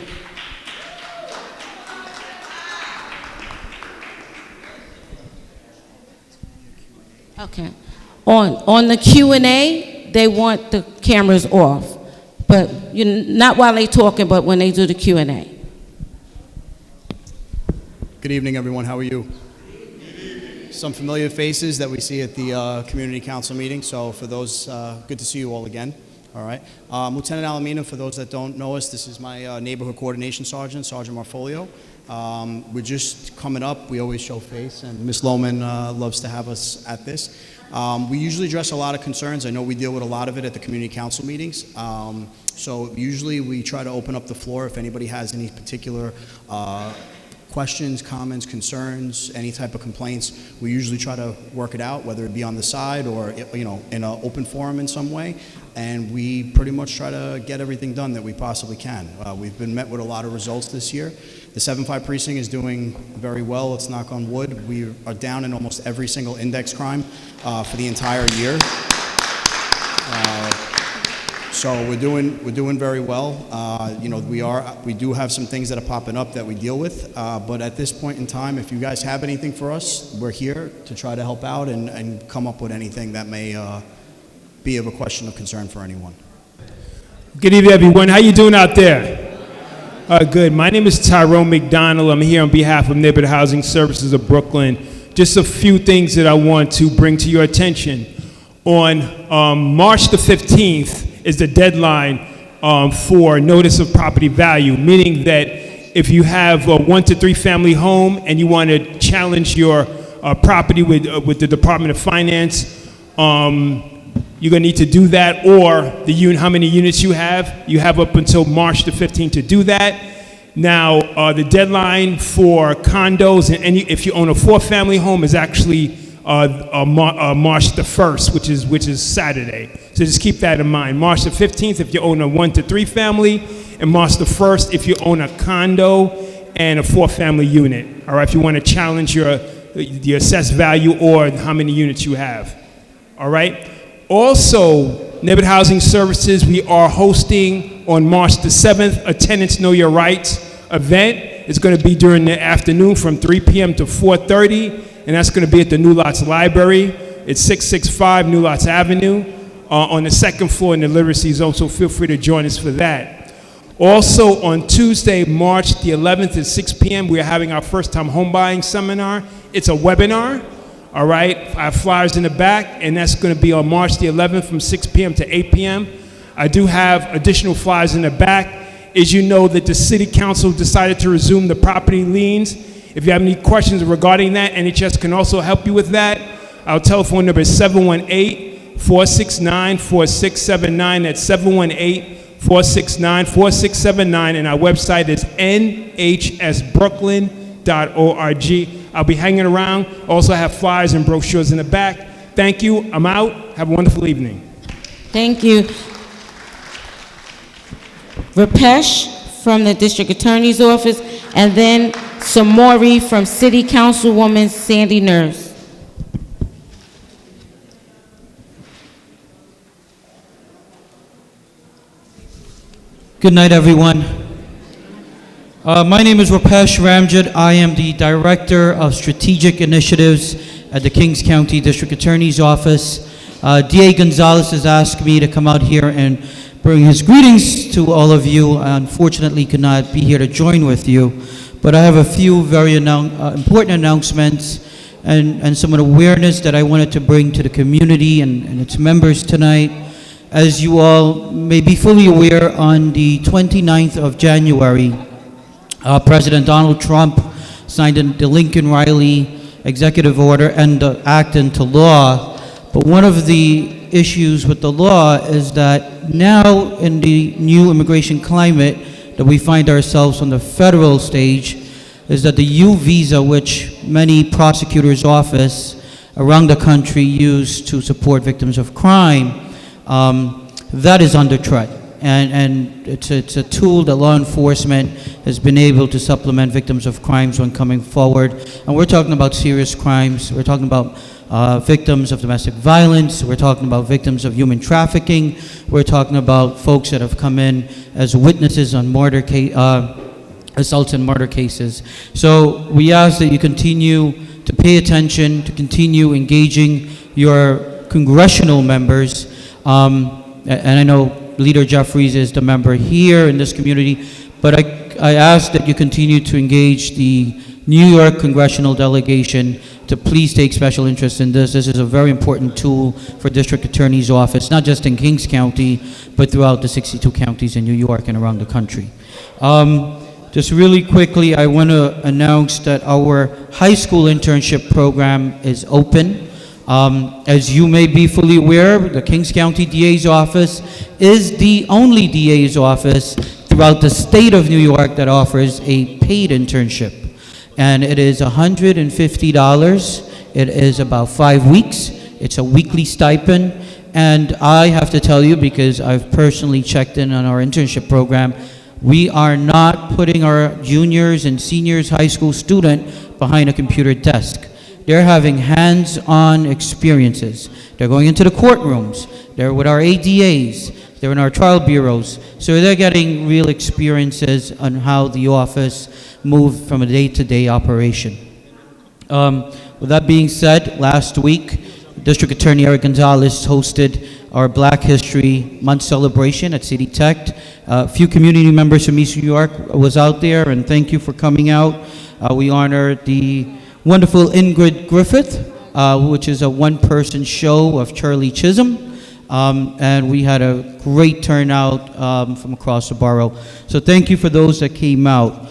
Okay. On the Q&A, they want the cameras off, but not while they're talking, but when they do the Q&A. Good evening, everyone. How are you? Some familiar faces that we see at the community council meeting. So for those, good to see you all again. All right. Lieutenant Alamina, for those that don't know us, this is my neighborhood coordination sergeant, Sergeant Monfolio. We're just coming up. We always show face, and Ms. Lohman loves to have us at this. We usually address a lot of concerns. I know we deal with a lot of it at the community council meetings. So usually we try to open up the floor if anybody has any particular questions, comments, concerns, any type of complaints. We usually try to work it out, whether it be on the side or in an open forum in some way. And we pretty much try to get everything done that we possibly can. We've been met with a lot of results this year. The 7-5 precinct is doing very well. Let's knock on wood. We are down in almost every single index crime for the entire year. So we're doing very well. We do have some things that are popping up that we deal with, but at this point in time, if you guys have anything for us, we're here to try to help out and come up with anything that may be of a question of concern for anyone. Good evening, everyone. How you doing out there? Good. My name is Tyrone McDonald. I'm here on behalf of Neighborhood Housing Services of Brooklyn. Just a few things that I want to bring to your attention. On March the 15th is the deadline for notice of property value, meaning that if you have a 1 to 3 family home and you want to challenge your property with the Department of Finance, you're going to need to do that, or how many units you have up until March the 15th to do that. Now, the deadline for condos, and if you own a 4-family home, is actually March the 1st, which is Saturday. So just keep that in mind. March the 15th if you own a 1 to 3 family, and March the 1st if you own a condo and a 4-family unit. All right, if you want to challenge the assessed value or how many units you have. All right. Also, Neighborhood Housing Services, we are hosting on March the 7th a Tenants Know Your Rights event. It's going to be during the afternoon from 3 p.m. to 4:30, and that's going to be at the New Lots Library. It's 665 New Lots Avenue on the 2nd floor in the Literacy Zone, so feel free to join us for that. Also, on Tuesday, March the 11th at 6 p.m., we are having our first-time home buying seminar. It's a webinar. All right, I have flyers in the back, and that's going to be on March the 11th from 6 p.m. to 8 p.m. I do have additional flyers in the back. As you know, that the City Council decided to resume the property liens. If you have any questions regarding that, NHS can also help you with that. Our telephone number is 718-469-4679. That's 718-469-4679, and our website is nhsbrooklyn.org. I'll be hanging around. Also have flyers and brochures in the back. Thank you. I'm out. Have a wonderful evening. Thank you. Rapesh from the District Attorney's Office, and then Samori from City Councilwoman Sandy Nurse. Good night, everyone. My name is Rapesh Ramjit. I am the Director of Strategic Initiatives at the Kings County District Attorney's Office. D.A. Gonzalez has asked me to come out here and bring his greetings to all of you. I unfortunately could not be here to join with you, but I have a few very important announcements and some awareness that I wanted to bring to the community and its members tonight. As you all may be fully aware, on the 29th of January, President Donald Trump signed the Lincoln-Riley executive order and the act into law. But one of the issues with the law is that now in the new immigration climate that we find ourselves on the federal stage is that the U visa, which many prosecutors' office around the country use to support victims of crime, that is under threat. And it's a tool that law enforcement has been able to supplement victims of crimes when coming forward. And we're talking about serious crimes. We're talking about victims of domestic violence. We're talking about victims of human trafficking. We're talking about folks that have come in as witnesses on assaults and murder cases. So we ask that you continue to pay attention, to continue engaging your congressional members. And I know Leader Jeffries is the member here in this community, but I ask that you continue to engage the New York congressional delegation to please take special interest in this. This is a very important tool for District Attorney's Office, not just in Kings County, but throughout the 62 counties in New York and around the country. Just really quickly, I want to announce that our high school internship program is open. As you may be fully aware, the Kings County DA's office is the only DA's office throughout the state of New York that offers a paid internship. And it is $150. It is about 5 weeks. It's a weekly stipend. And I have to tell you, because I've personally checked in on our internship program, we are not putting our juniors and seniors high school student behind a computer desk. They're having hands-on experiences. They're going into the courtrooms. They're with our ADAs. They're in our trial bureaus. So they're getting real experiences on how the office moved from a day-to-day operation. With that being said, last week, District Attorney Eric Gonzalez hosted our Black History Month celebration at City Tech. A few community members from East New York was out there, and thank you for coming out. We honor the wonderful Ingrid Griffith, which is a one-person show of Charlie Chisholm. And we had a great turnout from across the borough. So thank you for those that came out.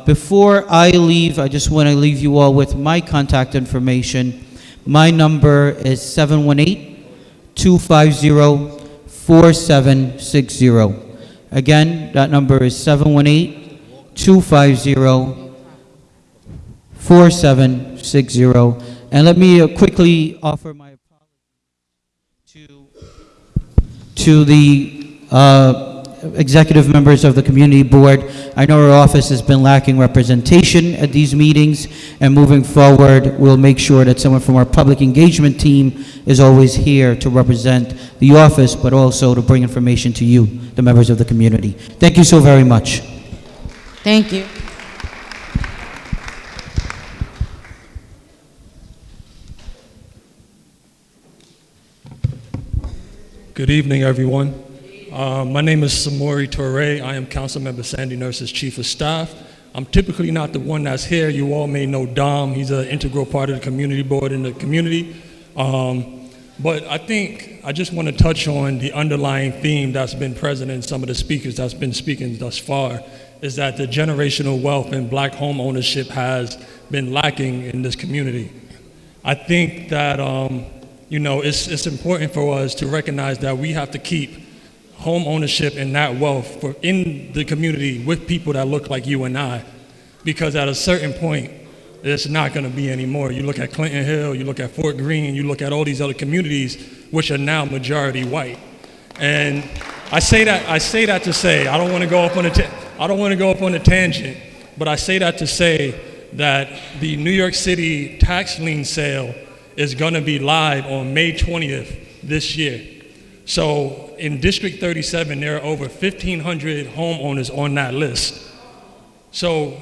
Before I leave, I just want to leave you all with my contact information. My number is 718-250-4760. Again, that number is 718-250-4760. And let me quickly offer my to the executive members of the community board. I know our office has been lacking representation at these meetings, and moving forward, we'll make sure that someone from our public engagement team is always here to represent the office, but also to bring information to you, the members of the community. Thank you so very much. Thank you. Good evening, everyone. My name is Samori Torre. I am Councilmember Sandy Nurse's Chief of Staff. I'm typically not the one that's here. You all may know Dom. He's an integral part of the community board in the community. But I think I just want to touch on the underlying theme that's been present in some of the speakers that's been speaking thus far, is that the generational wealth in Black home ownership has been lacking in this community. I think that it's important for us to recognize that we have to keep home ownership and that wealth in the community with people that look like you and I, because at a certain point, it's not going to be anymore. You look at Clinton Hill, you look at Fort Greene, you look at all these other communities which are now majority white. And I say that to say, I don't want to go up on a tangent, but I say that to say that the New York City tax lien sale is going to be live on May 20th this year. So in District 37, there are over 1,500 homeowners on that list. So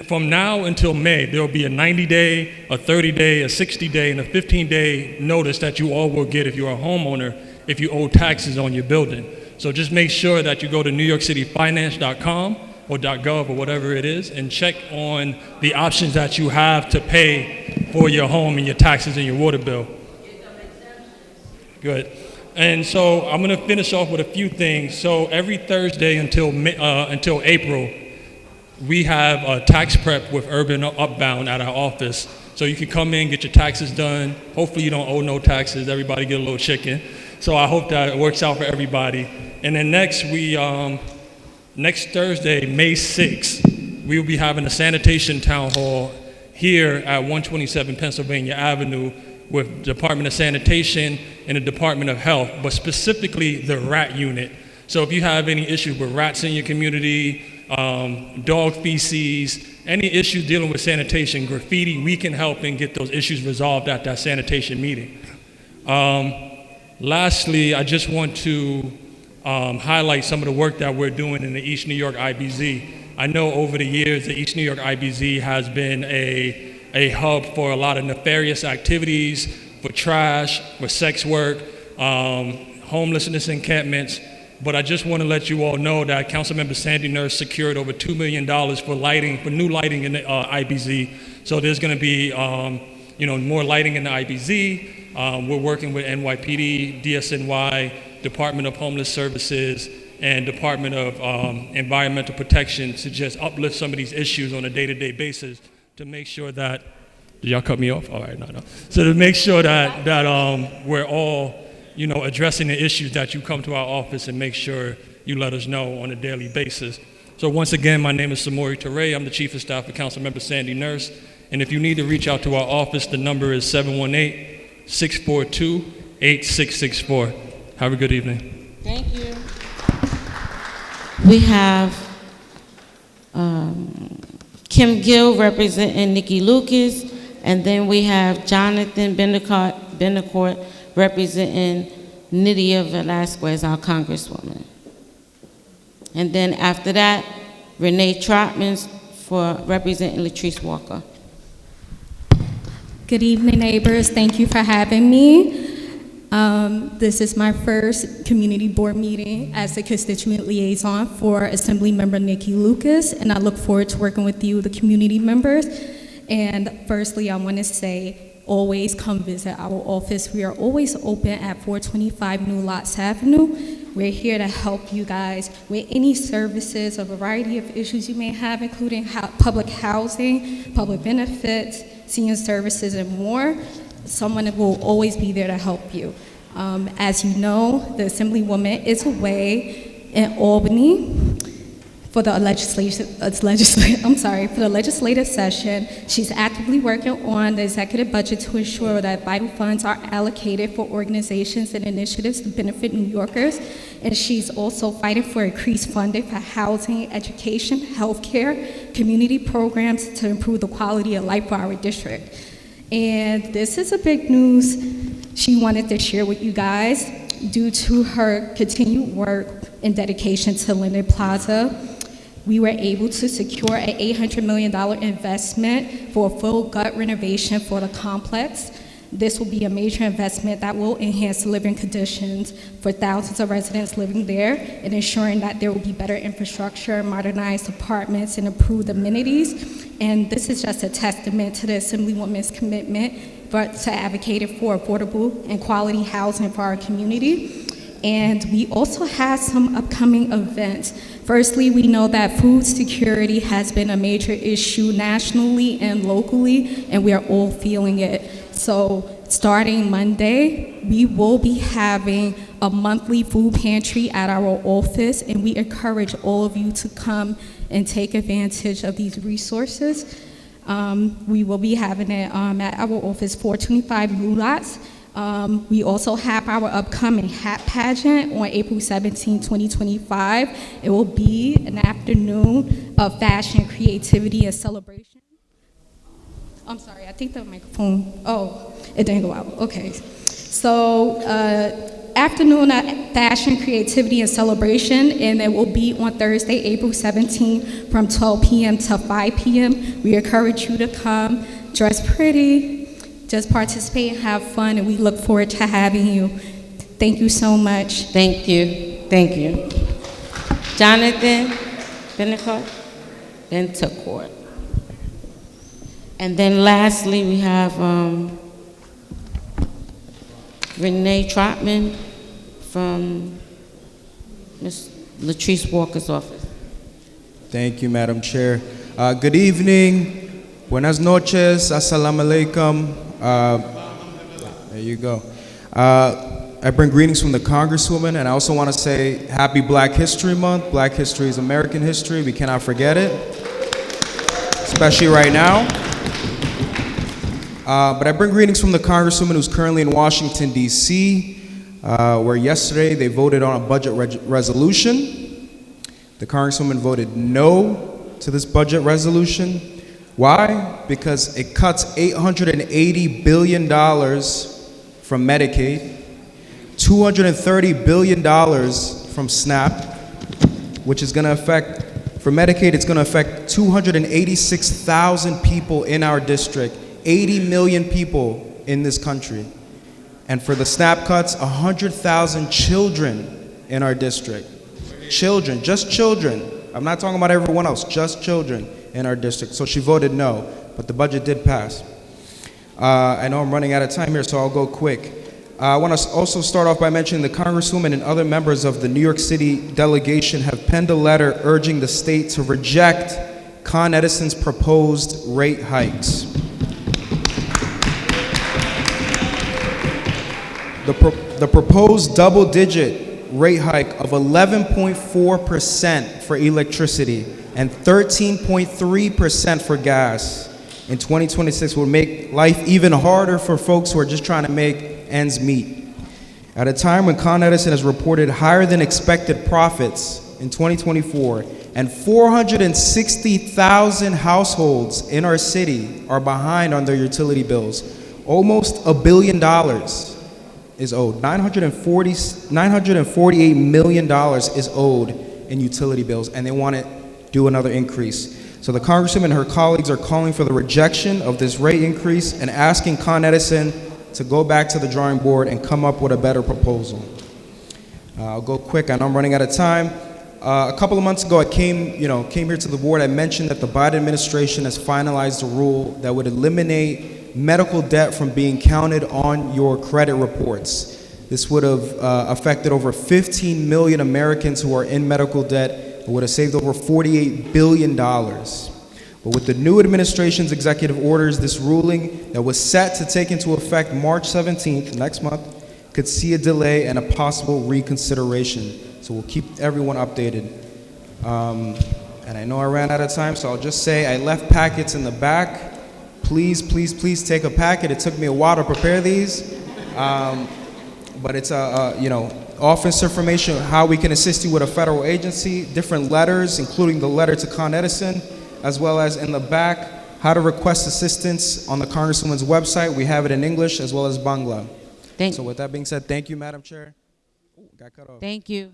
from now until May, there will be a 90-day, a 30-day, a 60-day, and a 15-day notice that you all will get if you're a homeowner, if you owe taxes on your building. So just make sure that you go to NewYorkCityFinance.com or .gov or whatever it is, and check on the options that you have to pay for your home and your taxes and your water bill. Good. And so I'm going to finish off with a few things. So every Thursday until April, we have a tax prep with Urban Upbound at our office. So you can come in, get your taxes done. Hopefully you don't owe no taxes. Everybody get a little chicken. So I hope that it works out for everybody. And then next Thursday, May 6th, we will be having a sanitation town hall here at 127 Pennsylvania Avenue with Department of Sanitation and the Department of Health, but specifically the rat unit. So if you have any issues with rats in your community, dog feces, any issues dealing with sanitation, graffiti, we can help and get those issues resolved at that sanitation meeting. Lastly, I just want to highlight some of the work that we're doing in the East New York IBZ. I know over the years, the East New York IBZ has been a hub for a lot of nefarious activities, for trash, for sex work, homelessness encampments. But I just want to let you all know that Councilmember Sandy Nurse secured over $2 million for new lighting in the IBZ. So there's going to be more lighting in the IBZ. We're working with NYPD, DSNY, Department of Homeless Services, and Department of Environmental Protection to just uplift some of these issues on a day-to-day basis to make sure that, did y'all cut me off? All right, no. So to make sure that we're all, addressing the issues that you come to our office and make sure you let us know on a daily basis. So once again, my name is Samori Torre. I'm the Chief of Staff of Councilmember Sandy Nurse. And if you need to reach out to our office, the number is 718-642-8664. Have a good evening. Thank you. We have Kim Gill representing Nikki Lucas, and then we have Jonathan Bendecourt representing Nydia Velasquez, our Congresswoman. And then after that, Renee Trotman for representing Latrice Walker. Good evening, neighbors. Thank you for having me. This is my first community board meeting as the constituent liaison for Assemblymember Nikki Lucas, and I look forward to working with you, the community members. And firstly, I want to say, always come visit our office. We are always open at 425 New Lots Avenue. We're here to help you guys with any services, a variety of issues you may have, including public housing, public benefits, senior services, and more. Someone will always be there to help you. As you know, the Assemblywoman is away in Albany for the legislative session. She's actively working on the executive budget to ensure that vital funds are allocated for organizations and initiatives to benefit New Yorkers. And she's also fighting for increased funding for housing, education, healthcare, community programs to improve the quality of life for our district. And this is a big news she wanted to share with you guys. Due to her continued work and dedication to Linden Plaza, we were able to secure an $800 million investment for a full gut renovation for the complex. This will be a major investment that will enhance living conditions for thousands of residents living there and ensuring that there will be better infrastructure, modernized apartments, and improved amenities. And this is just a testament to the Assemblywoman's commitment to advocating for affordable and quality housing for our community. And we also have some upcoming events. Firstly, we know that food security has been a major issue nationally and locally, and we are all feeling it. So starting Monday, we will be having a monthly food pantry at our office, and we encourage all of you to come and take advantage of these resources. We will be having it at our office, 425 Blue Lots. We also have our upcoming hat pageant on April 17, 2025. It will be an afternoon of fashion, creativity, and celebration. I'm sorry, I think the microphone, it didn't go out, okay. So, afternoon of fashion, creativity, and celebration, and it will be on Thursday, April 17, from 12 p.m. to 5 p.m. We encourage you to come, dress pretty, just participate and have fun, and we look forward to having you. Thank you so much. Thank you. Thank you. Jonathan Bennicott, then to court. And then lastly, we have Renee Trotman from Ms. Latrice Walker's office. Thank you, Madam Chair. Good evening. Buenas noches. Assalamu alaikum. There you go. I bring greetings from the Congresswoman, and I also want to say happy Black History Month. Black history is American history. We cannot forget it, especially right now. But I bring greetings from the Congresswoman who's currently in Washington, D.C., where yesterday they voted on a budget resolution. The Congresswoman voted no to this budget resolution. Why? Because it cuts $880 billion from Medicaid, $230 billion from SNAP, which is going to affect, for Medicaid, it's going to affect 286,000 people in our district, 80 million people in this country. And for the SNAP cuts, 100,000 children in our district. Children, just children. I'm not talking about everyone else, just children in our district. So she voted no, but the budget did pass. I know I'm running out of time here, so I'll go quick. I want to also start off by mentioning the Congresswoman and other members of the New York City delegation have penned a letter urging the state to reject Con Edison's proposed rate hikes. The proposed double-digit rate hike of 11.4% for electricity and 13.3% for gas in 2026 will make life even harder for folks who are just trying to make ends meet. At a time when Con Edison has reported higher than expected profits in 2024 and 460,000 households in our city are behind on their utility bills, almost $1 billion is owed. $948 million is owed in utility bills, and they want to do another increase. So the Congresswoman and her colleagues are calling for the rejection of this rate increase and asking Con Edison to go back to the drawing board and come up with a better proposal. I'll go quick. I know I'm running out of time. A couple of months ago, I came here to the board. I mentioned that the Biden administration has finalized a rule that would eliminate medical debt from being counted on your credit reports. This would have affected over 15 million Americans who are in medical debt and would have saved over $48 billion. But with the new administration's executive orders, this ruling that was set to take into effect March 17th, next month, could see a delay and a possible reconsideration. So we'll keep everyone updated. And I know I ran out of time, so I'll just say I left packets in the back. Please, please, please take a packet. It took me a while to prepare these. But it's office information, how we can assist you with a federal agency, different letters, including the letter to Con Edison, as well as in the back, how to request assistance on the Congresswoman's website. We have it in English as well as Bangla. So with that being said, thank you, Madam Chair. Ooh, got cut off. Thank you.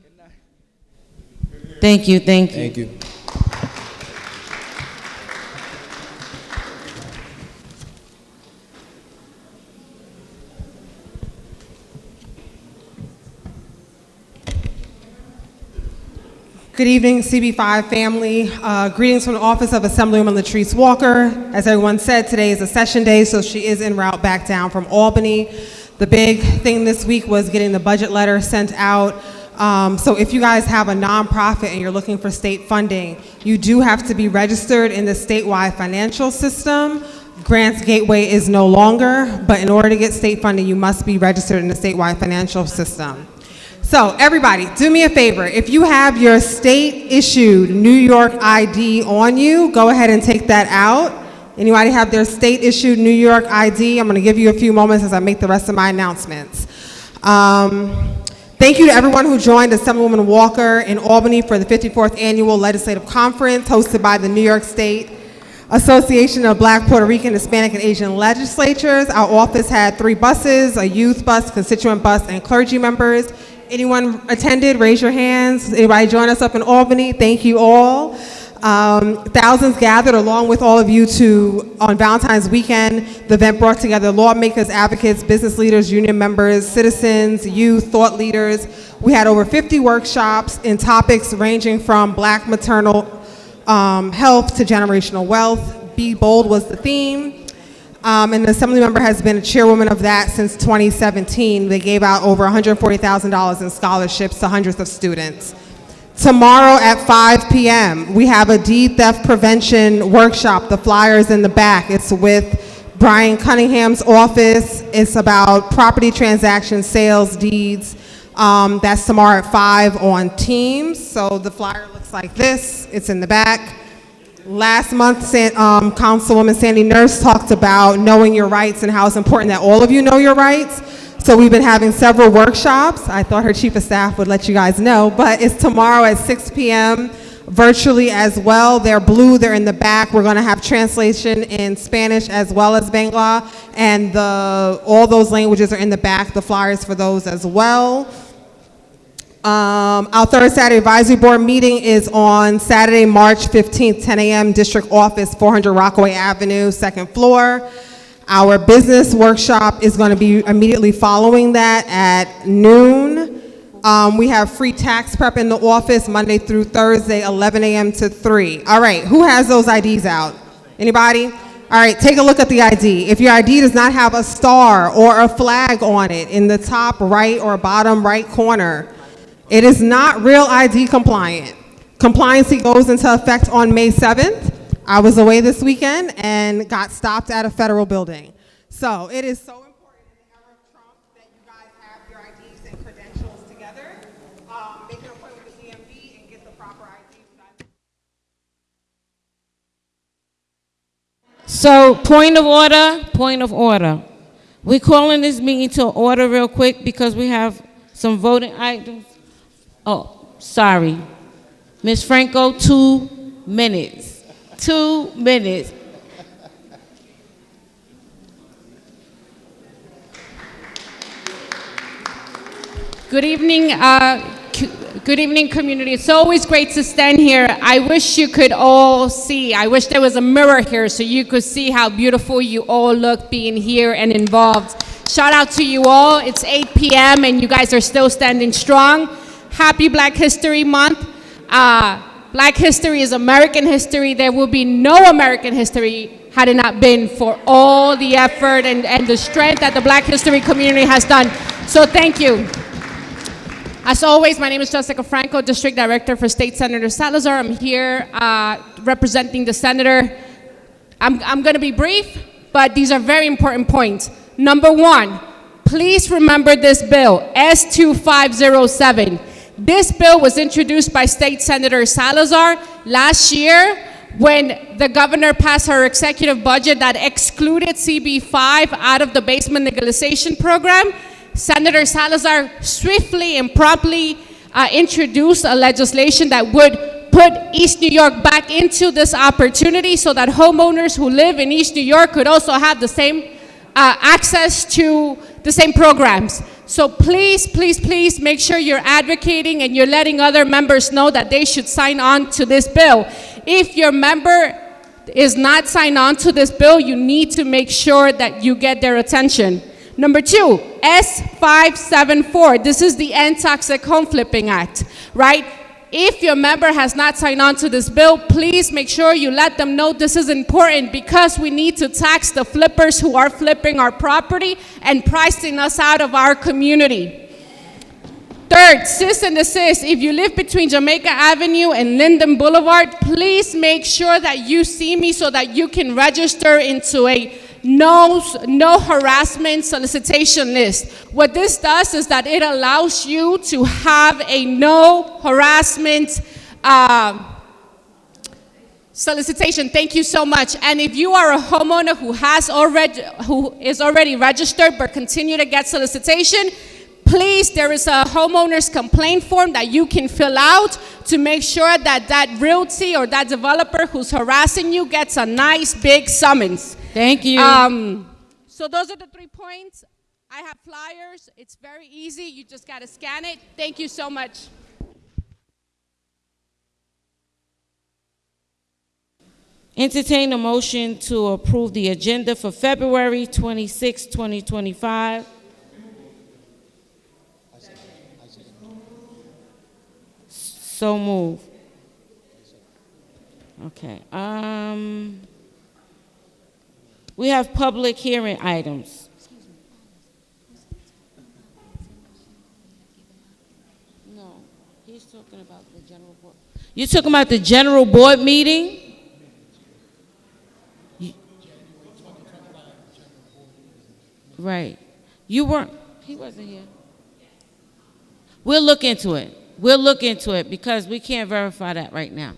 Thank you, thank you. Thank you. Good evening, CB5 family. Greetings from the office of Assemblywoman Latrice Walker. As everyone said, today is a session day, so she is en route back down from Albany. The big thing this week was getting the budget letter sent out. So if you guys have a nonprofit and you're looking for state funding, you do have to be registered in the statewide financial system. Grants Gateway is no longer, but in order to get state funding, you must be registered in the statewide financial system. So everybody, do me a favor. If you have your state-issued New York ID on you, go ahead and take that out. Anybody have their state-issued New York ID? I'm going to give you a few moments as I make the rest of my announcements. Thank you to everyone who joined Assemblywoman Walker in Albany for the 54th Annual Legislative Conference hosted by the New York State Association of Black, Puerto Rican, Hispanic, and Asian Legislatures. Our office had 3 buses, a youth bus, constituent bus, and clergy members. Anyone attended? Raise your hands. Anybody join us up in Albany? Thank you all. Thousands gathered along with all of you on Valentine's weekend. The event brought together lawmakers, advocates, business leaders, union members, citizens, youth, thought leaders. We had over 50 workshops in topics ranging from Black maternal health to generational wealth. Be Bold was the theme. And the Assembly member has been a chairwoman of that since 2017. They gave out over $140,000 in scholarships to hundreds of students. Tomorrow at 5 p.m., we have a deed theft prevention workshop. The flyer is in the back. It's with Brian Cunningham's office. It's about property transactions, sales, deeds. That's tomorrow at 5 on Teams. So the flyer looks like this. It's in the back. Last month, Councilwoman Sandy Nurse talked about knowing your rights and how it's important that all of you know your rights. So we've been having several workshops. I thought her chief of staff would let you guys know, but it's tomorrow at 6 p.m. virtually as well. They're blue, they're in the back. We're going to have translation in Spanish as well as Bangla, and all those languages are in the back, the flyers for those as well. Our third Saturday advisory board meeting is on Saturday, March 15th, 10 a.m., District Office, 400 Rockaway Avenue, 2nd floor. Our business workshop is going to be immediately following that at noon. We have free tax prep in the office Monday through Thursday, 11 a.m. to 3. All right, who has those IDs out? Anybody? All right, take a look at the ID. If your ID does not have a star or a flag on it in the top right or bottom right corner, it is not real ID compliant. Compliancy goes into effect on May 7th. I was away this weekend and got stopped at a federal building. So it is so important in the era of Trump that you guys have your IDs and credentials together. Make an appointment with the DMV and get the proper IDs. So, point of order. We're calling this meeting to order real quick because we have some voting items. Oh, sorry. Ms. Franco, 2 minutes. 2 minutes. Good evening, community. It's always great to stand here. I wish you could all see. I wish there was a mirror here so you could see how beautiful you all look being here and involved, Shout out to you all. It's 8 p.m. and you guys are still standing strong. Happy Black History Month. Black history is American history. There will be no American history had it not been for all the effort and the strength that the Black history community has done. So thank you. As always, my name is Jessica Franco, District Director for State Senator Salazar. I'm here representing the senator. I'm going to be brief, but these are very important points. Number one, please remember this bill, S2507. This bill was introduced by State Senator Salazar last year when the governor passed her executive budget that excluded CB5 out of the basement legalization program. Senator Salazar swiftly and promptly introduced a legislation that would put East New York back into this opportunity so that homeowners who live in East New York could also have the same access to the same programs. So please, please, please make sure you're advocating and you're letting other members know that they should sign on to this bill. If your member is not signed on to this bill, you need to make sure that you get their attention. Number two, S574. This is the End Toxic Home Flipping Act, right? If your member has not signed on to this bill, please make sure you let them know this is important because we need to tax the flippers who are flipping our property and pricing us out of our community. Third, cease and desist. If you live between Jamaica Avenue and Linden Boulevard, please make sure that you see me so that you can register into a no harassment solicitation list. What this does is that it allows you to have a no harassment solicitation. Thank you so much. And if you are a homeowner who is already registered but continue to get solicitation, please, there is a homeowner's complaint form that you can fill out to make sure that that realty or that developer who's harassing you gets a nice big summons. Thank you. So those are the 3 points. I have flyers. It's very easy. You just got to scan it. Thank you so much. Entertain a motion to approve the agenda for February 26, 2025. So move. Okay. We have public hearing items. No, he's talking about the general board. You're talking about the general board meeting? Right. You weren't, he wasn't here. We'll look into it. We'll look into it because we can't verify that right now.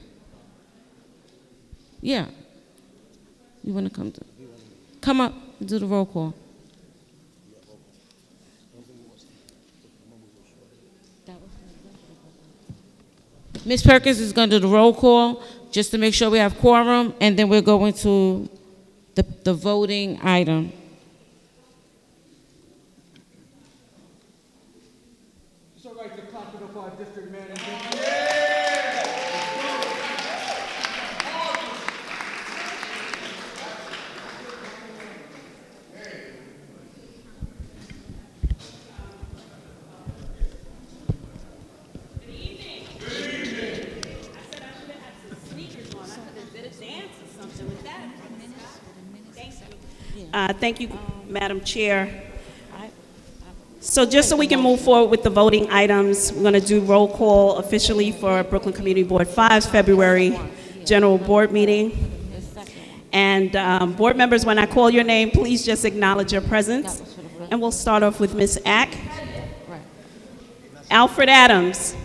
Yeah. You want to come up and do the roll call. Ms. Perkins is going to do the roll call just to make sure we have quorum, and then we'll go into the voting item. Thank you, Madam Chair. So just so we can move forward with the voting items, we're going to do roll call officially for Brooklyn Community Board 5's February General Board meeting. And board members, when I call your name, please just acknowledge your presence. And we'll start off with Ms. Ack. Alfred Adams.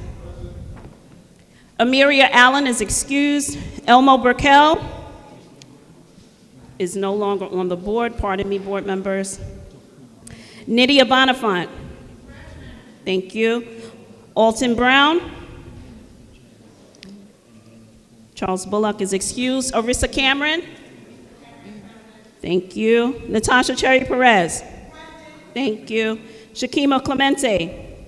Amelia Allen is excused. Elmo Burkell is no longer on the board. Pardon me, board members. Nydia Bonifant. Thank you. Alton Brown. Charles Bullock is excused. Arissa Cameron. Thank you. Natasha Cherry Perez. Thank you. Shakima Clemente.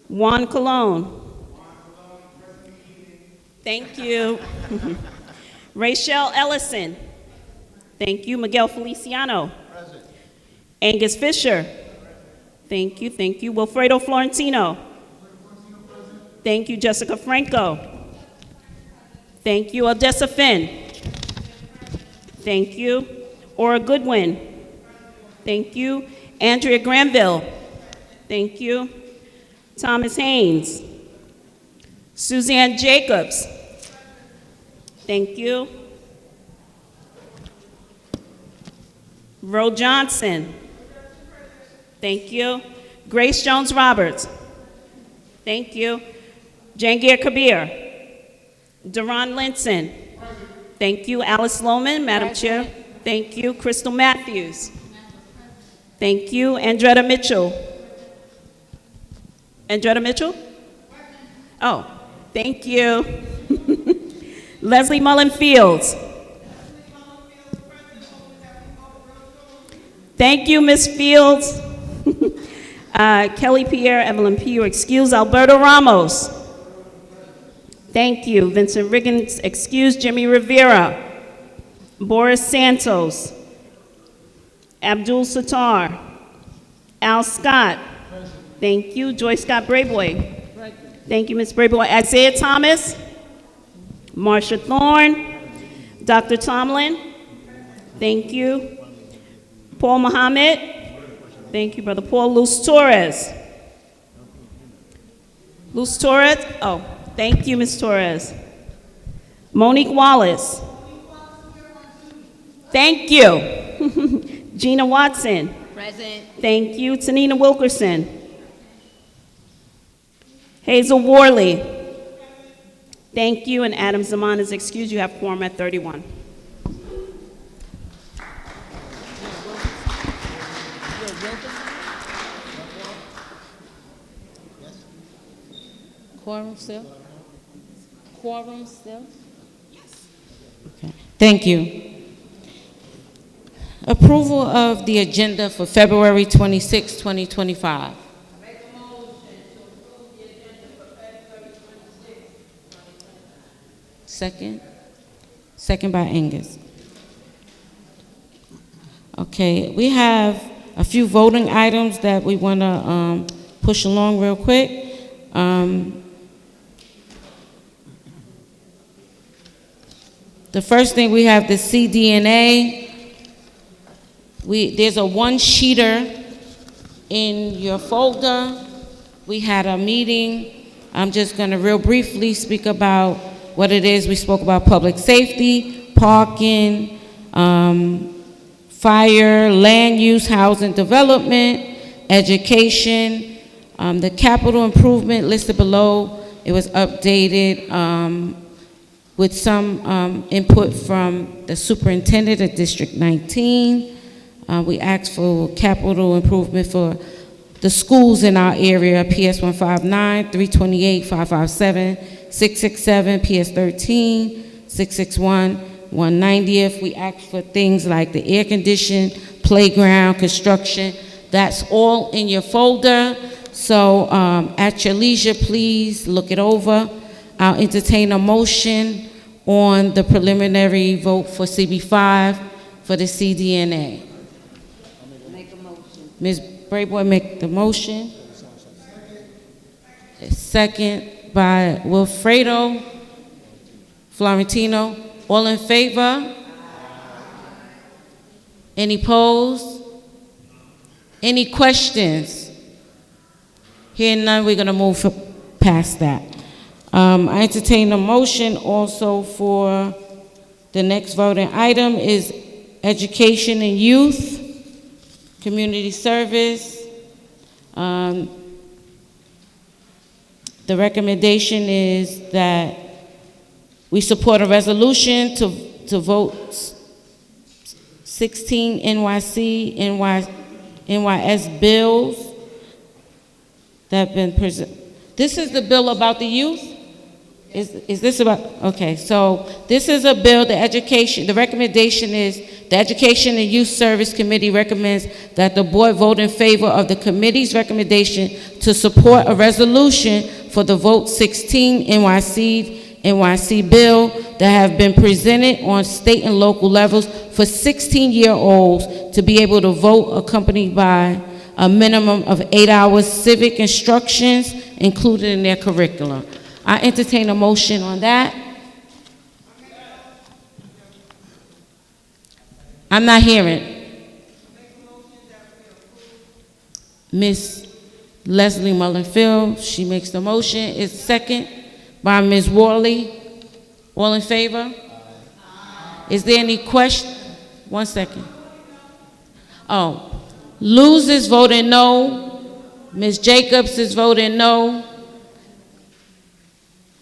Juan Colon. Thank you. Rachel Ellison. Thank you. Miguel Feliciano. Present. Angus Fisher. Thank you, thank you. Wilfredo Florentino. Thank you, Jessica Franco. Thank you, Odessa Finn. Thank you. Ora Goodwin. Thank you. Andrea Granville. Thank you. Thomas Haynes. Suzanne Jacobs. Thank you. Ro Johnson. Thank you. Grace Jones Roberts. Thank you. Jangir Kabir. Duran Linson. Thank you. Alice Lohman, Madam Chair. Thank you. Crystal Matthews. Thank you. Andretta Mitchell. Andretta Mitchell? Oh, thank you. Leslie Mullen Fields. Thank you, Ms. Fields. Kelly Pierre, Evelyn P. Excuse. Alberto Ramos. Thank you. Vincent Riggins, excuse. Jimmy Rivera. Boris Santos. Abdul Sattar. Al Scott. Thank you. Joy Scott Brayboy. Thank you, Ms. Brayboy. Isaiah Thomas. Marsha Thorne. Dr. Tomlin. Thank you. Paul Muhammad. Thank you, Brother Paul. Luz Torres. Luz Torres. Oh, thank you, Ms. Torres. Monique Wallace. Thank you. Gina Watson. Present. Thank you. Tanina Wilkerson. Hazel Worley. Thank you. And Adam Zaman is excused. You have quorum at 31. Quorum still? Quorum still? Yes. Okay. Thank you. Approval of the agenda for February 26, 2025. Second? Second by Angus. Okay, we have a few voting items that we want to push along real quick. The first thing we have the CDNA. There's a one-sheeter in your folder. We had a meeting. I'm just going to real briefly speak about what it is. We spoke about public safety, parking, fire, land use, housing development, education, the capital improvement listed below. It was updated with some input from the superintendent of District 19. We asked for capital improvement for the schools in our area, PS 159, 328, 557, 667, PS 13, 661, 190th. We asked for things like the air condition, playground, construction. That's all in your folder. So at your leisure, please look it over. I'll entertain a motion on the preliminary vote for CB5 for the CDNA. Ms. Brayboy make the motion. Second by Wilfredo Florentino. All in favor? Any opposed? Any questions? Hearing none, we're going to move past that. I entertain a motion also for the next voting item is education and youth. Community service. The recommendation is that we support a resolution to vote 16 NYS bills that have been presented. This is the bill about the youth? Is this about, okay, so this is a bill, the recommendation is the Education and Youth Service Committee recommends that the board vote in favor of the committee's recommendation to support a resolution for the vote 16 NYC NYC bill that have been presented on state and local levels for 16-year-olds to be able to vote, accompanied by a minimum of 8 hours civic instructions included in their curriculum. I entertain a motion on that. I'm not hearing. Ms. Leslie Mullenfield, she makes the motion. It's second by Ms. Worley. All in favor? Is there any question? 1 second. Oh, Luz is voting no. Ms. Jacobs is voting no.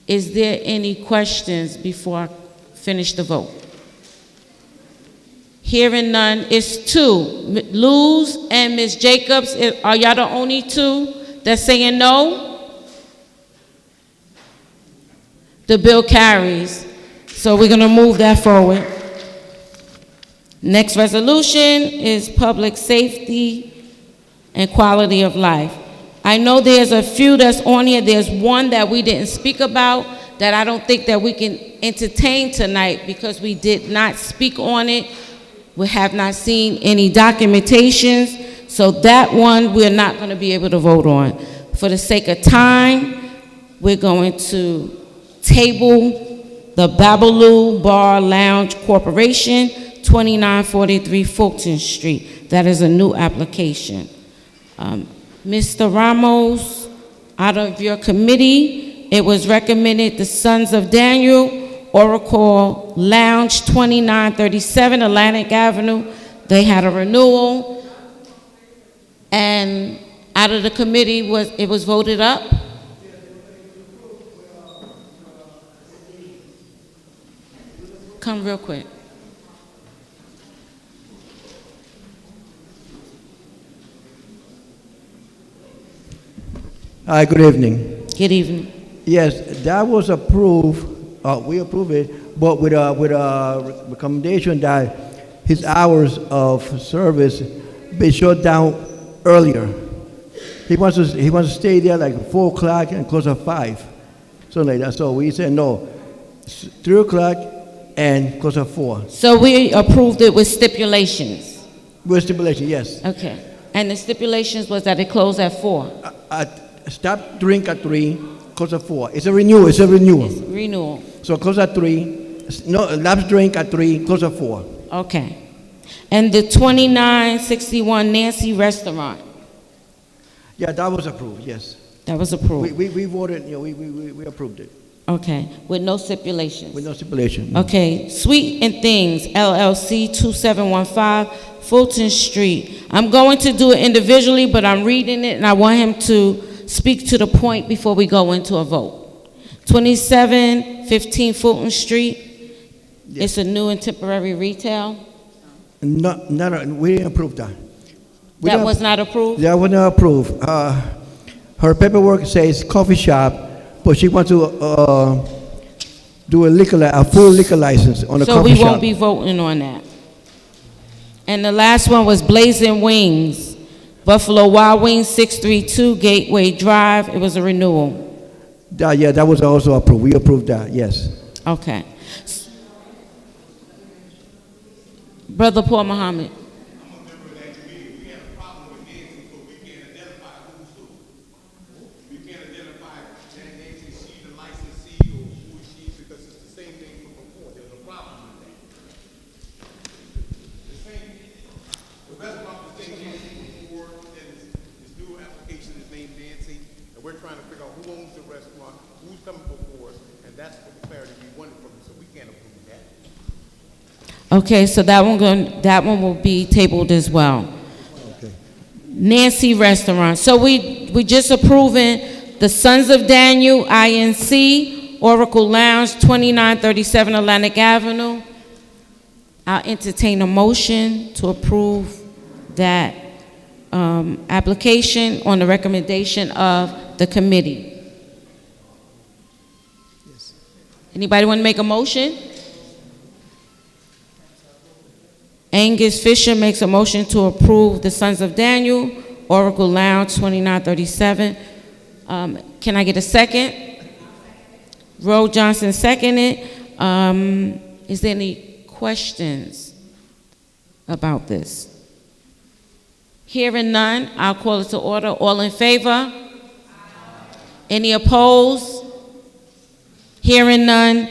Is there any questions before I finish the vote? Hearing none, it's 2. Luz and Ms. Jacobs, are y'all the only 2 that's saying no? The bill carries. So we're gonna move that forward. Next resolution is public safety and quality of life. I know there's a few that's on here. There's one that we didn't speak about that I don't think that we can entertain tonight because we did not speak on it. We have not seen any documentations, so that one we're not going to be able to vote on. For the sake of time, we're going to table the Babalu Bar Lounge Corporation, 2943 Fulton Street. That is a new application. Mr. Ramos, out of your committee, it was recommended the Sons of Daniel Oracle Lounge, 2937 Atlantic Avenue. They had a renewal, and out of the committee it was voted up. Come real quick. Hi, good evening. Good evening. Yes, that was approved. We approved it, but with a recommendation that his hours of service be shut down earlier. He wants to stay there like 4 o'clock and close at 5, something like that. So we said no, 3 o'clock and close at 4. So we approved it with stipulations. With stipulation, yes. Okay. And the stipulations was that it closed at 4. Stop drink at 3, close at 4. It's a renewal. It's a renewal. It's renewal. So close at 3. No, lapse drink at 3, close at 4. Okay. And the 2961 Nancy Restaurant. Yeah, that was approved. Yes. That was approved. We voted. You know, we approved it. Okay. With no stipulations. With no stipulation. Okay. Sweet and Things LLC 2715 Fulton Street. I'm going to do it individually, but I'm reading it and I want him to speak to the point before we go into a vote. 2715 Fulton Street. Yes. It's a new and temporary retail. No, we didn't approve that. That was not approved? That was not approved. Her paperwork says coffee shop, but she wants to do a full liquor license on a coffee shop. So we won't be voting on that. And the last one was Blazing Wings, Buffalo Wild Wings, 632 Gateway Drive. It was a renewal. Yeah, that was also approved. We approved that, yes. Okay. Brother Paul Muhammad. Okay, so that one will be tabled as well. Okay. Nancy Restaurant. So we just approving the Sons of Daniel INC Oracle Lounge, 2937 Atlantic Avenue. I'll entertain a motion to approve that application on the recommendation of the committee. Yes. Anybody want to make a motion? Angus Fisher makes a motion to approve the Sons of Daniel, Oracle Lounge, 2937. Can I get a second? Roe Johnson seconded. Is there any questions about this? Hearing none, I'll call it to order. All in favor? Any opposed? Hearing none,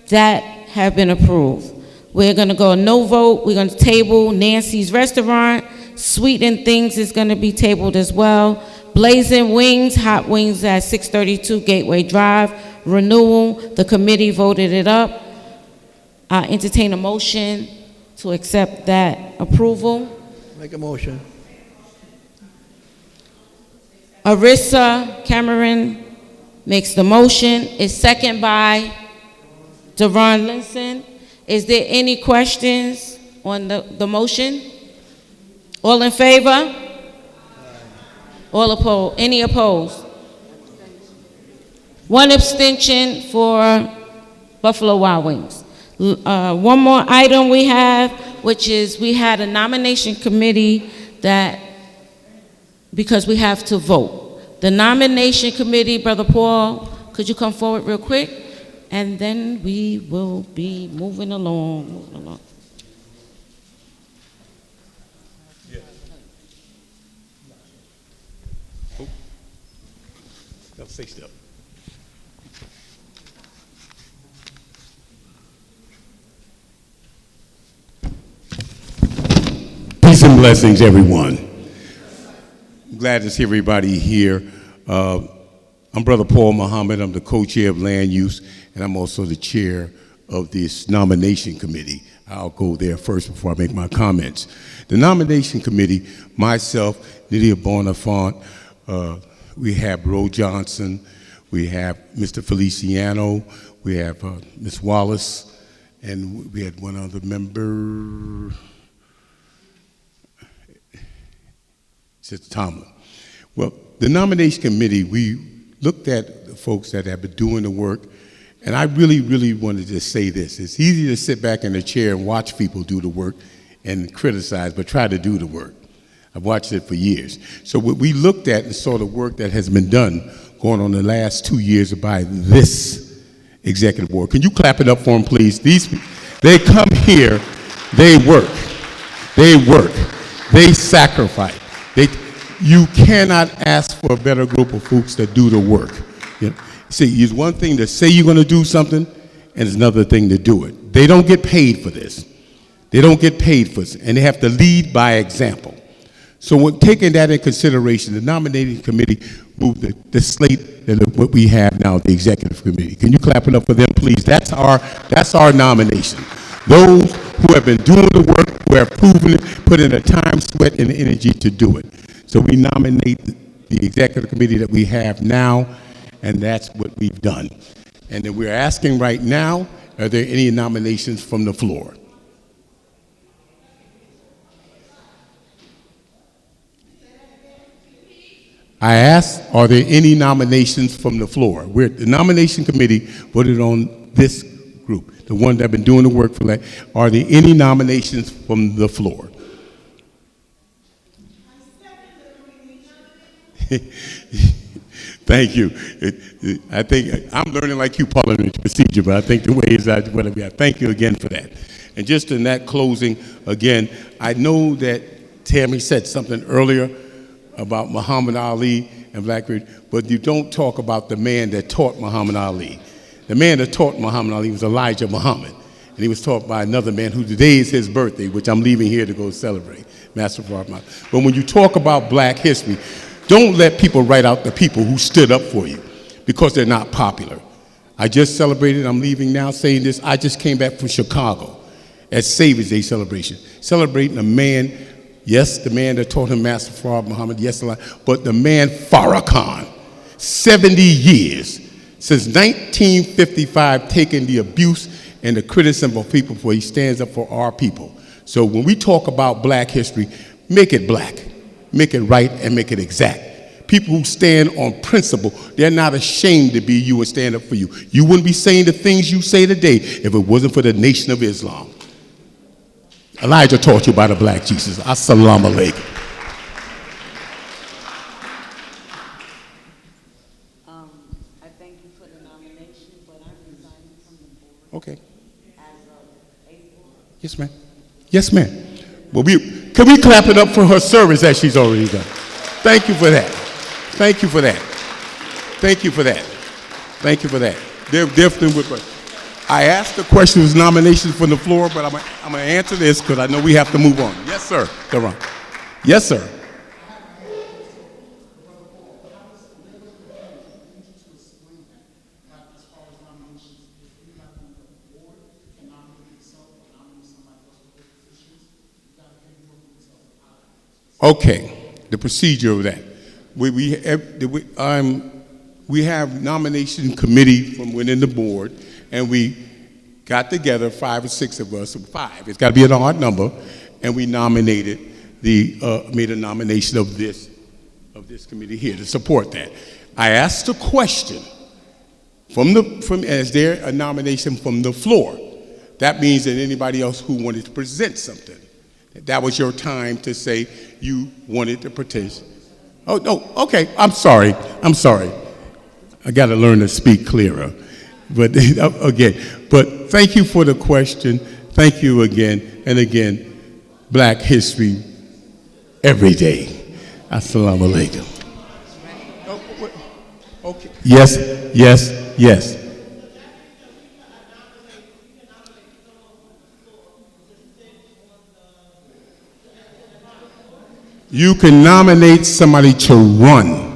that have been approved. We're going to go no vote. We're going to table Nancy's Restaurant. Sweet and Things is going to be tabled as well. Blazing Wings, hot wings at 632 Gateway Drive. Renewal, the committee voted it up. I entertain a motion to accept that approval. Make a motion. Arissa Cameron makes the motion. Is second by Deron Linson. Is there any questions on the motion? All in favor? All opposed? Any opposed? One abstention for Buffalo Wild Wings. One more item we have, which is we had a nomination committee that, because we have to vote. The nomination committee, Brother Paul, could you come forward real quick? And then we will be moving along. Now stay still. Peace and blessings, everyone. I'm glad to see everybody here. I'm Brother Paul Muhammad. I'm the co-chair of Land Use, and I'm also the chair of this nomination committee. I'll go there first before I make my comments. The nomination committee, myself, Nydia Bonifant, we have Roe Johnson, we have Mr. Feliciano, we have Ms. Wallace, and we had one other member, Sister Tomlin. Well, the nomination committee, we looked at the folks that have been doing the work, and I really, really wanted to say this. It's easy to sit back in the chair and watch people do the work and criticize, but try to do the work. I've watched it for years. So what we looked at and saw the work that has been done going on the last 2 years by this executive board. Can you clap it up for them, please? They come here, they work, they sacrifice. You cannot ask for a better group of folks that do the work. You know? See, it's one thing to say you're going to do something, and it's another thing to do it. They don't get paid for this. They don't get paid for this, and they have to lead by example. So when taking that in consideration, the nominating committee moved the slate that what we have now, the executive committee. Can you clap it up for them, please? That's our nomination. Those who have been doing the work, who have proven it, put in the time, sweat, and energy to do it. So we nominate the executive committee that we have now, and that's what we've done. And then we're asking right now, are there any nominations from the floor? I asked, are there any nominations from the floor? The nomination committee voted on this group, the one that have been doing the work for that. Are there any nominations from the floor? Thank you. I think I'm learning like you parliamentary procedure, but I think the way is what we have. Thank you again for that. And just in that closing, again, I know that Tammy said something earlier about Muhammad Ali and Blackbeard, but you don't talk about the man that taught Muhammad Ali. The man that taught Muhammad Ali was Elijah Muhammad, and he was taught by another man who today is his birthday, which I'm leaving here to go celebrate, Master Farman. But when you talk about black history, don't let people write out the people who stood up for you because they're not popular. I just celebrated, I'm leaving now saying this, I just came back from Chicago at Savior's Day celebration, celebrating a man, yes, the man that taught him Master Farad Muhammad, yes, but the man Farrakhan, 70 years, since 1955, taking the abuse and the criticism of people for he stands up for our people. So when we talk about black history, make it black, make it right, and make it exact. People who stand on principle, they're not ashamed to be you and stand up for you. You wouldn't be saying the things you say today if it wasn't for the Nation of Islam. Elijah taught you about a black Jesus. Assalamu alaikum. I thank you for the nomination, but I'm Yes, ma'am. Yes, ma'am. Well, can we clap it up for her service that she's already done? Thank you for that. Thank you for that. Thank you for that. Thank you for that. They're definitely with us. I asked the questions, nominations from the floor, but I'm going to answer this because I know we have to move on. Yes, sir. Come on. Yes, sir. Okay, the procedure of that. We have nomination committee from within the board, and we got together, 5 or 6 of us, 5. It's got to be an odd number, and we nominated made a nomination of this committee here to support that. I asked a question is there a nomination from the floor? That means that anybody else who wanted to present something. That was your time to say you wanted to participate. Oh, no, okay, I'm sorry. I got to learn to speak clearer. But again, but thank you for the question. Thank you again. And again, Black History every day. Assalamu alaikum. Okay. Yes, yes, yes. You can nominate somebody to run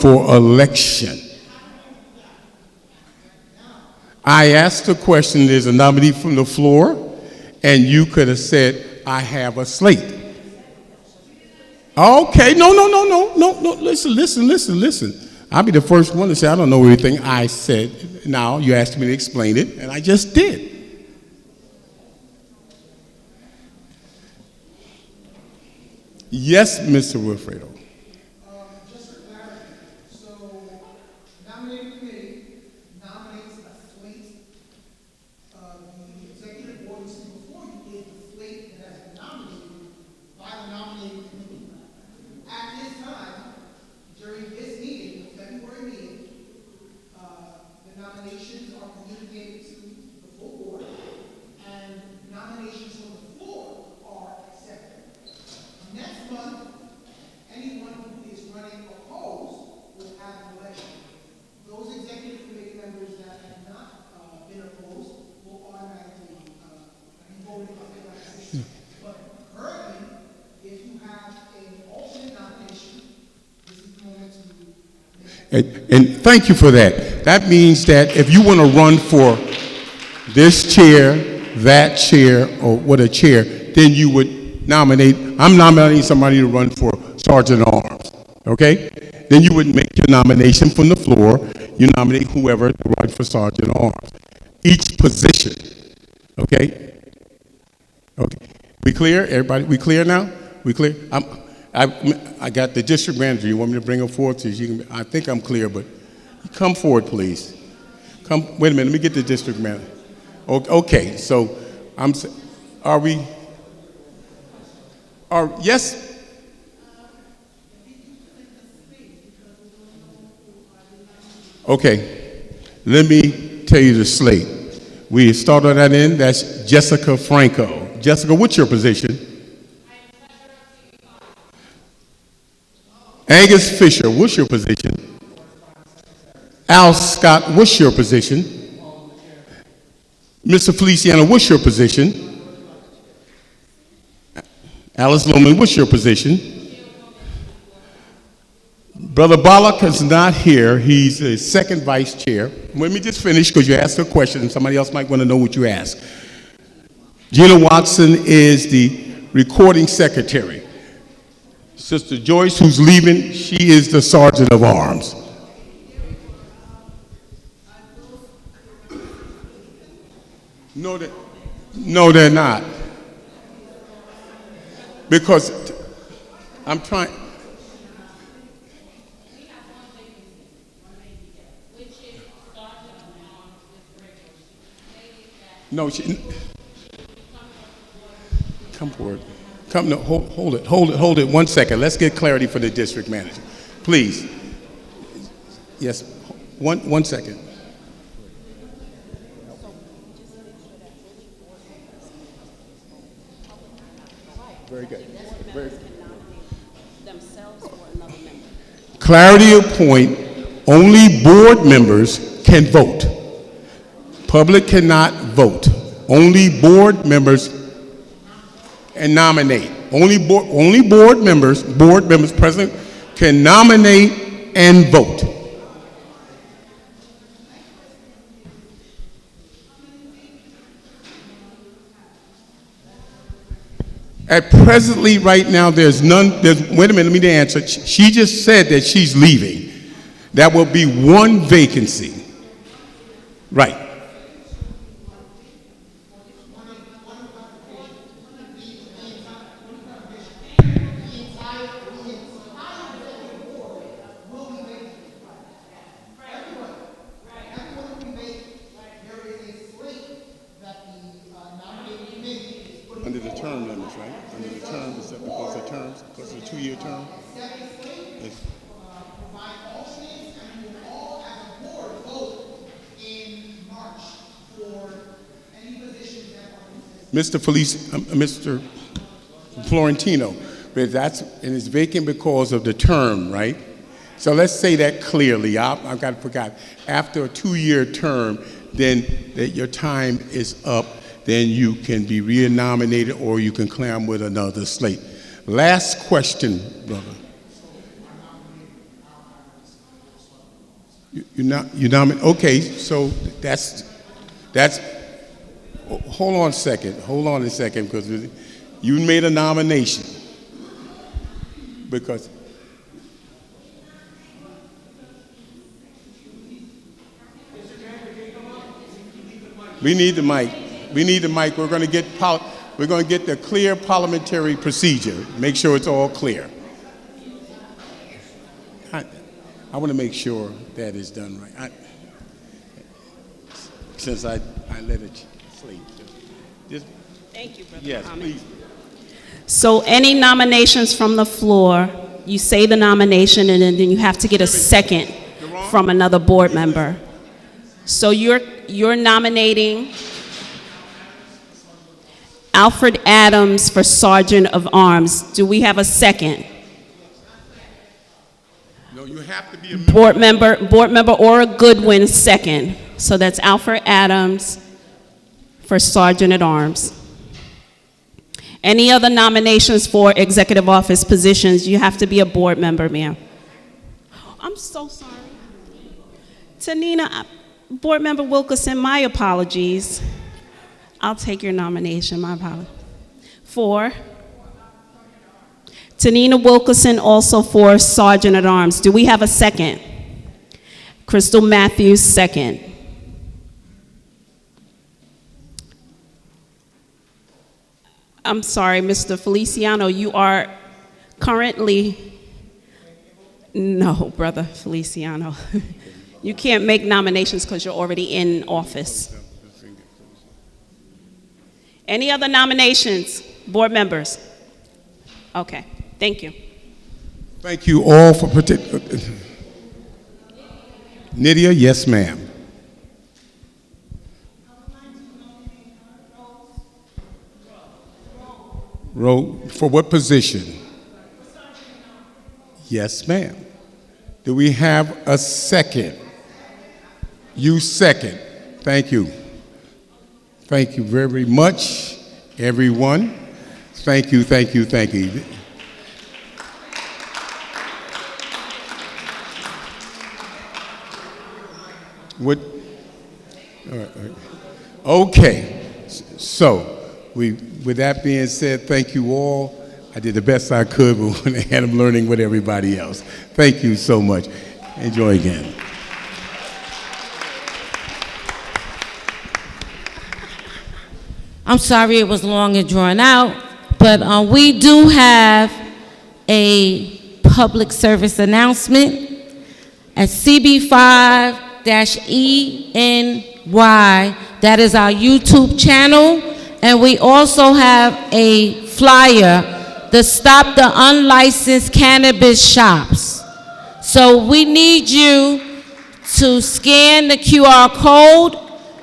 for election. I asked a question, there's a nominee from the floor, and you could have said, I have a slate. Okay, no, listen. I'll be the first one to say, I don't know everything I said. Now, you asked me to explain it, and I just did. Yes, Mr. Wilfredo. Just for clarity, so nominating committee nominates a slate. The executive board was before you gave the slate that has been nominated by the nominating committee. At this time, during this meeting, the February meeting, the nominations are communicated to the full board, and nominations from the floor are accepted. Next month, anyone who is running opposed will have an election. Those executive committee members that have not been opposed will automatically be voted on their position. But currently, if you have an alternate nomination, this is the moment to And thank you for that. That means that if you want to run for this chair, that chair, or what a chair, then you would I'm nominating somebody to run for Sergeant at Arms, okay? Then you would make your nomination from the floor. You nominate whoever to run for Sergeant at Arms. Each position, okay? Okay, we clear, everybody? We clear now? We clear? I got the district manager. You want me to bring her forward? So I think I'm clear, but come forward, please. Wait a minute, let me get the district manager. Okay, so are we? Yes? Okay, let me tell you the slate. We started that in, that's Jessica Franco. Jessica, what's your position? Angus Fisher, what's your position? Al Scott, what's your position? Mr. Feliciano, what's your position? Alice Loman, what's your position? Brother Bollock is not here. He's the second vice chair. Let me just finish because you asked a question and somebody else might want to know what you asked. Gina Watson is the recording secretary. Sister Joyce, who's leaving, she is the sergeant of arms. No, they're not. Because I'm trying. No, come forward. Come, no, hold it 1 second. Let's get clarity for the district manager. Please. Yes, 1 second. Very good. Very good. Clarity of point, only board members can vote. Public cannot vote. Only board members and nominate. Only board members present can nominate and vote. At presently, right now, there's none. Wait a minute, let me answer. She just said that she's leaving. That will be one vacancy. Right. Under the term limits, right? Under the term, because the terms, because it's a 2-year term. Yes. Mr. Florentino, but that's, and it's vacant because of the term, right? So let's say that clearly. I've got to forget. After a 2-year term, then that your time is up, then you can be re-nominated or you can clam with another slate. Last question, brother. You nominate, okay, so that's, hold on a second, because you made a nomination. Because we need the mic. We're going to get the clear parliamentary procedure. Make sure it's all clear. I want to make sure that is done right. Since I let it sleep. Thank you, Brother Yes, Thomas. please. So any nominations from the floor, you say the nomination and then you have to get a second from another board member. So you're nominating Alfred Adams for Sergeant of Arms. Do we have a second? No, you have to be a Board member Ora Goodwin, second. So that's Alfred Adams for Sergeant at Arms. Any other nominations for executive office positions? You have to be a board member, ma'am. I'm so sorry. Tanina, Board Member Wilkerson, my apologies. I'll take your nomination, my apologies. For Tanina Wilkerson, also for Sergeant at Arms. Do we have a second? Crystal Matthews, second. I'm sorry, Mr. Feliciano, you are currently, no, Brother Feliciano. You can't make nominations because you're already in office. Any other nominations, board members? Okay, thank you. Thank you all for participating. Nydia, yes, ma'am. For what position? Yes, ma'am. Do we have a second? You second. Thank you. Thank you very much, everyone. Thank you, thank you, thank you. What? All right. Okay. So, with that being said, thank you all. I did the best I could, but when I had them learning with everybody else. Thank you so much. Enjoy again. I'm sorry it was long and drawn out, but we do have a public service announcement at CB5-ENY. That is our YouTube channel. And we also have a flyer to stop the unlicensed cannabis shops. So we need you to scan the QR code,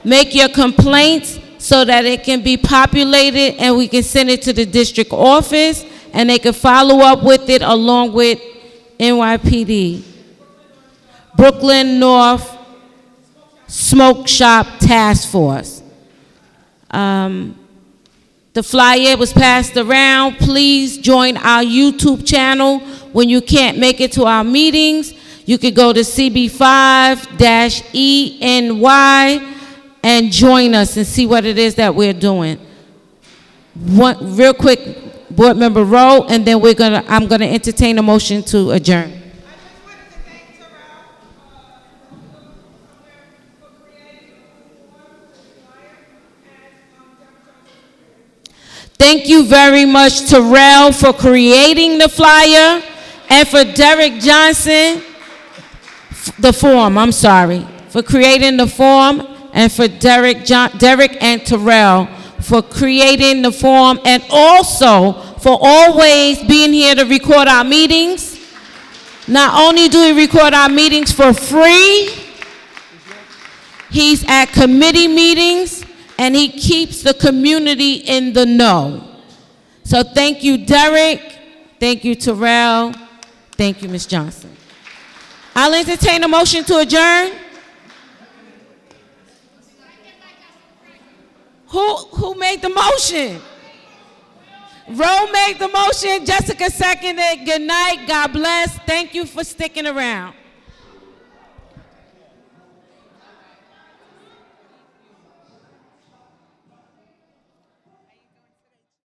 make your complaints, so that it can be populated and we can send it to the district office and they can follow up with it along with NYPD. Brooklyn North Smoke Shop Task Force. The flyer was passed around. Please join our YouTube channel. When you can't make it to our meetings, you could go to CB5-ENY and join us and see what it is that we're doing. One, real quick, Board Member Rowe, and then I'm gonna entertain a motion to adjourn. Thank you very much, Terrell, for creating the flyer, and for Derek Johnson, the form, I'm sorry, for creating the form, and for Derek and Terrell for creating the form, and also for always being here to record our meetings. Not only do he record our meetings for free, he's at committee meetings, and he keeps the community in the know. So thank you, Derek. Thank you, Terrell. Thank you, Ms. Johnson. I'll entertain a motion to adjourn. Who made the motion? Rowe made the motion. Jessica seconded. Good night. God bless. Thank you for sticking around.